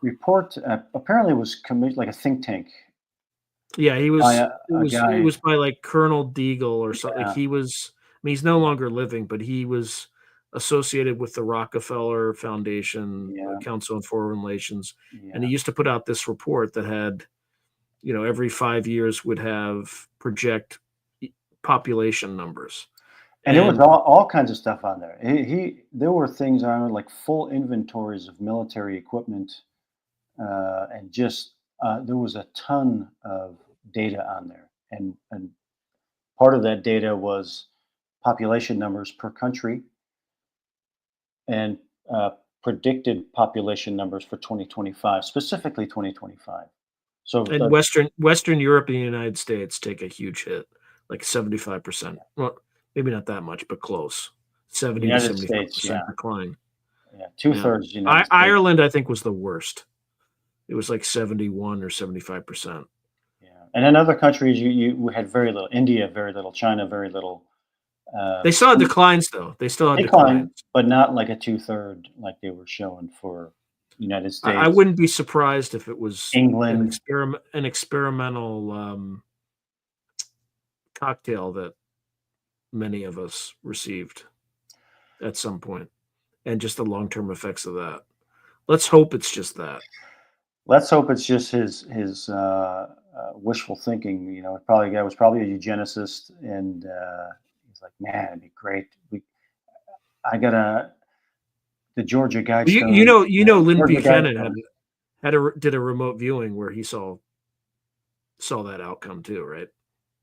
report. Apparently, it was commissioned like a think tank. Yeah, he was. By It was by like Colonel Deagle or something. Yeah. Like he was. I mean, he's no longer living, but he was associated with the Rockefeller Foundation, Council on Foreign Relations, and he used to put out this report that had, every 5 years would have project population numbers. And there was all kinds of stuff on there. There were things on like full inventories of military equipment, and just there was a ton of data on there, and part of that data was population numbers per country and predicted population numbers for 2025, specifically 2025. So and Western Europe and the United States take a huge hit, like 75%. Well, maybe not that much, but close. 70 to United States, 75% yeah, decline. yeah, Yeah. 2/3 United States. Ireland, I think, was the worst. It was like 71 or 75%. Yeah, and in other countries, you had very little. India, very little. China, very little. They still had Some declines, though. They still had decline, declines. but not like a 2/3 like they were showing for United I States, wouldn't be surprised if it was England. an experimental cocktail that many of us received at some point, and just the long term effects of that. Let's hope it's just that. Let's hope it's just his wishful thinking. You know, probably guy was probably a eugenicist, and he's like, "Man, it'd be great. I gotta the Georgia Guidestone, Lynn Georgia Buchanan Guidestone." did a remote viewing where he saw that outcome too, right?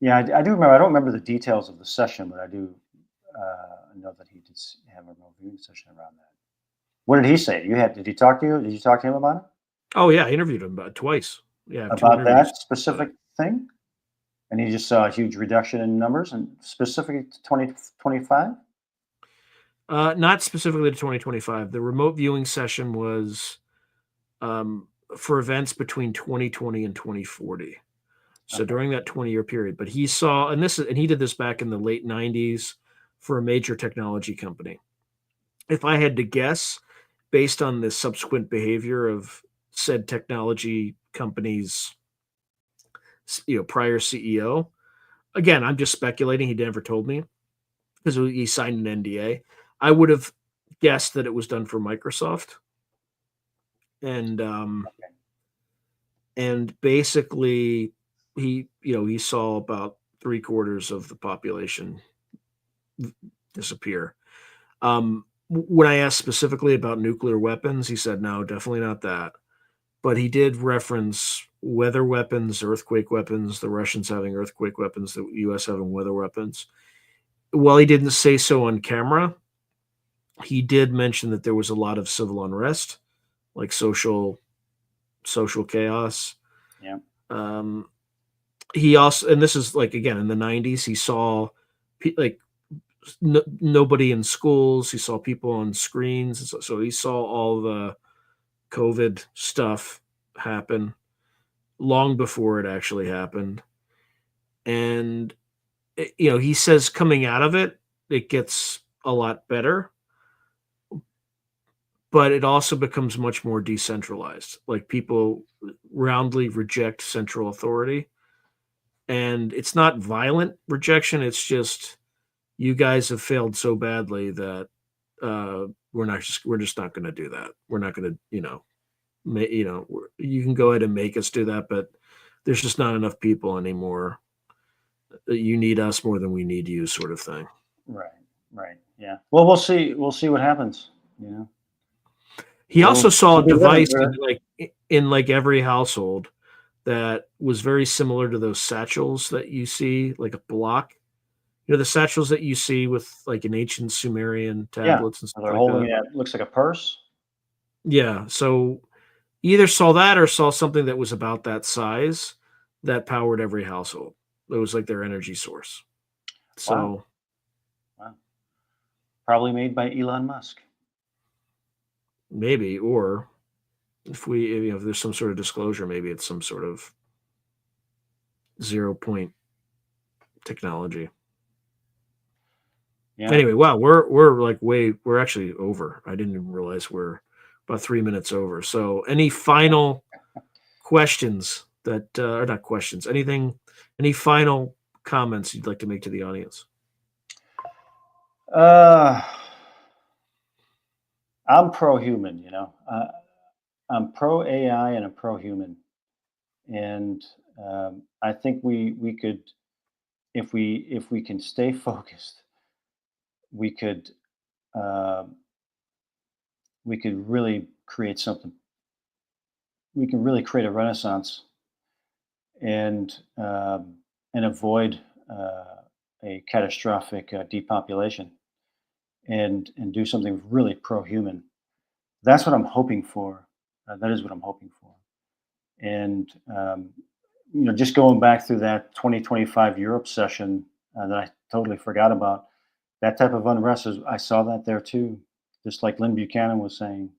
Yeah, I do remember. I don't remember the details of the session, but I do know that he did have a remote viewing session around that. What did he say? Did he talk to you? Did you talk to him about it? Oh yeah, I interviewed him about twice. Yeah, I have two About interviews. that specific thing? And he just saw a huge reduction in numbers and specifically to 2025? Not specifically to 2025. The remote viewing session was for events between 2020 and 2040. So Okay. during that 20-year period, but he saw, and he did this back in the late 90s for a major technology company. If I had to guess, based on the subsequent behavior of said technology company's prior CEO, again, I'm just speculating. He never told me because he signed an NDA. I would have guessed that it was done for Microsoft, and basically he saw about three-quarters of the population disappear. When I asked specifically about nuclear weapons, he said no, definitely not that. But he did reference weather weapons, earthquake weapons, the Russians having earthquake weapons, the US having weather weapons. While he didn't say so on camera, he did mention that there was a lot of civil unrest, like social chaos. Yeah. He also, and this is like again in the 90s, he saw like nobody in schools. He saw people on screens, so he saw all the COVID stuff happen long before it actually happened. And he says coming out of it, it gets a lot better, but it also becomes much more decentralized. Like people roundly reject central authority, and it's not violent rejection. It's just you guys have failed so badly that we're just not going to do that. We're not going to, you can go ahead and make us do that, but there's just not enough people anymore. You need us more than we need you, sort of thing. Right. Right. Yeah. Well, we'll see. We'll see what happens. You know. He also saw We'll a be living device through it. in like every household that was very similar to those satchels that you see, like a block. The satchels that you see with like in ancient Sumerian Yeah. tablets and So stuff they're like holding that. it. Looks like a purse. Yeah. So either saw that or saw something that was about that size that powered every household. It was like their energy source. Wow. So Wow. Probably made by Elon Musk. maybe, or if there's some sort of disclosure, maybe it's some sort of 0 point technology. Yeah. Anyway, wow, we're actually over. I didn't even realize we're about 3 minutes over. So any final questions that or not questions, any final comments you'd like to make to the audience? I'm pro-human. I'm pro AI and I'm pro-human, and I think we could, if we can stay focused, we could uh, we could really create something. We can really create a renaissance and avoid a catastrophic depopulation and do something really pro-human. That's what I'm hoping for. That is what I'm hoping for. And just going back through that 2025 Europe session that I totally forgot about. that type of unrest is, I saw that there too, just like Lynn Buchanan was saying.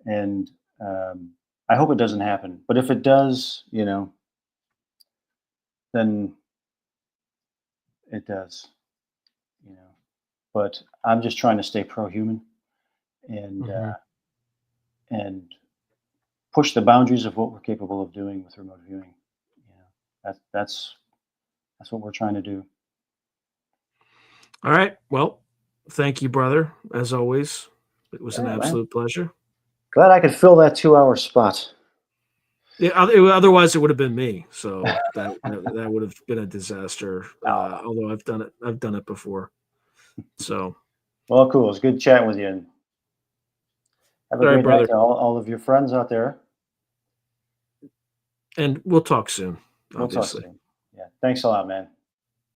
And I hope it doesn't happen. But if it does, then it does, you know. But I'm just trying to stay pro-human and Hmm. and push the boundaries of what we're capable of doing with remote viewing. That's what we're trying to do. All right. Well, thank you, brother. As always, it was an Yeah, man. absolute pleasure. Glad I could fill that 2-hour spot. Yeah, otherwise it would have been me. So that would have been a disaster. Although I've done it before. So, Well, cool. It's good chatting with you, and have a all right, great night brother, to all of your friends out there. and we'll talk soon. We'll talk Obviously. soon. Yeah. Thanks a lot, man.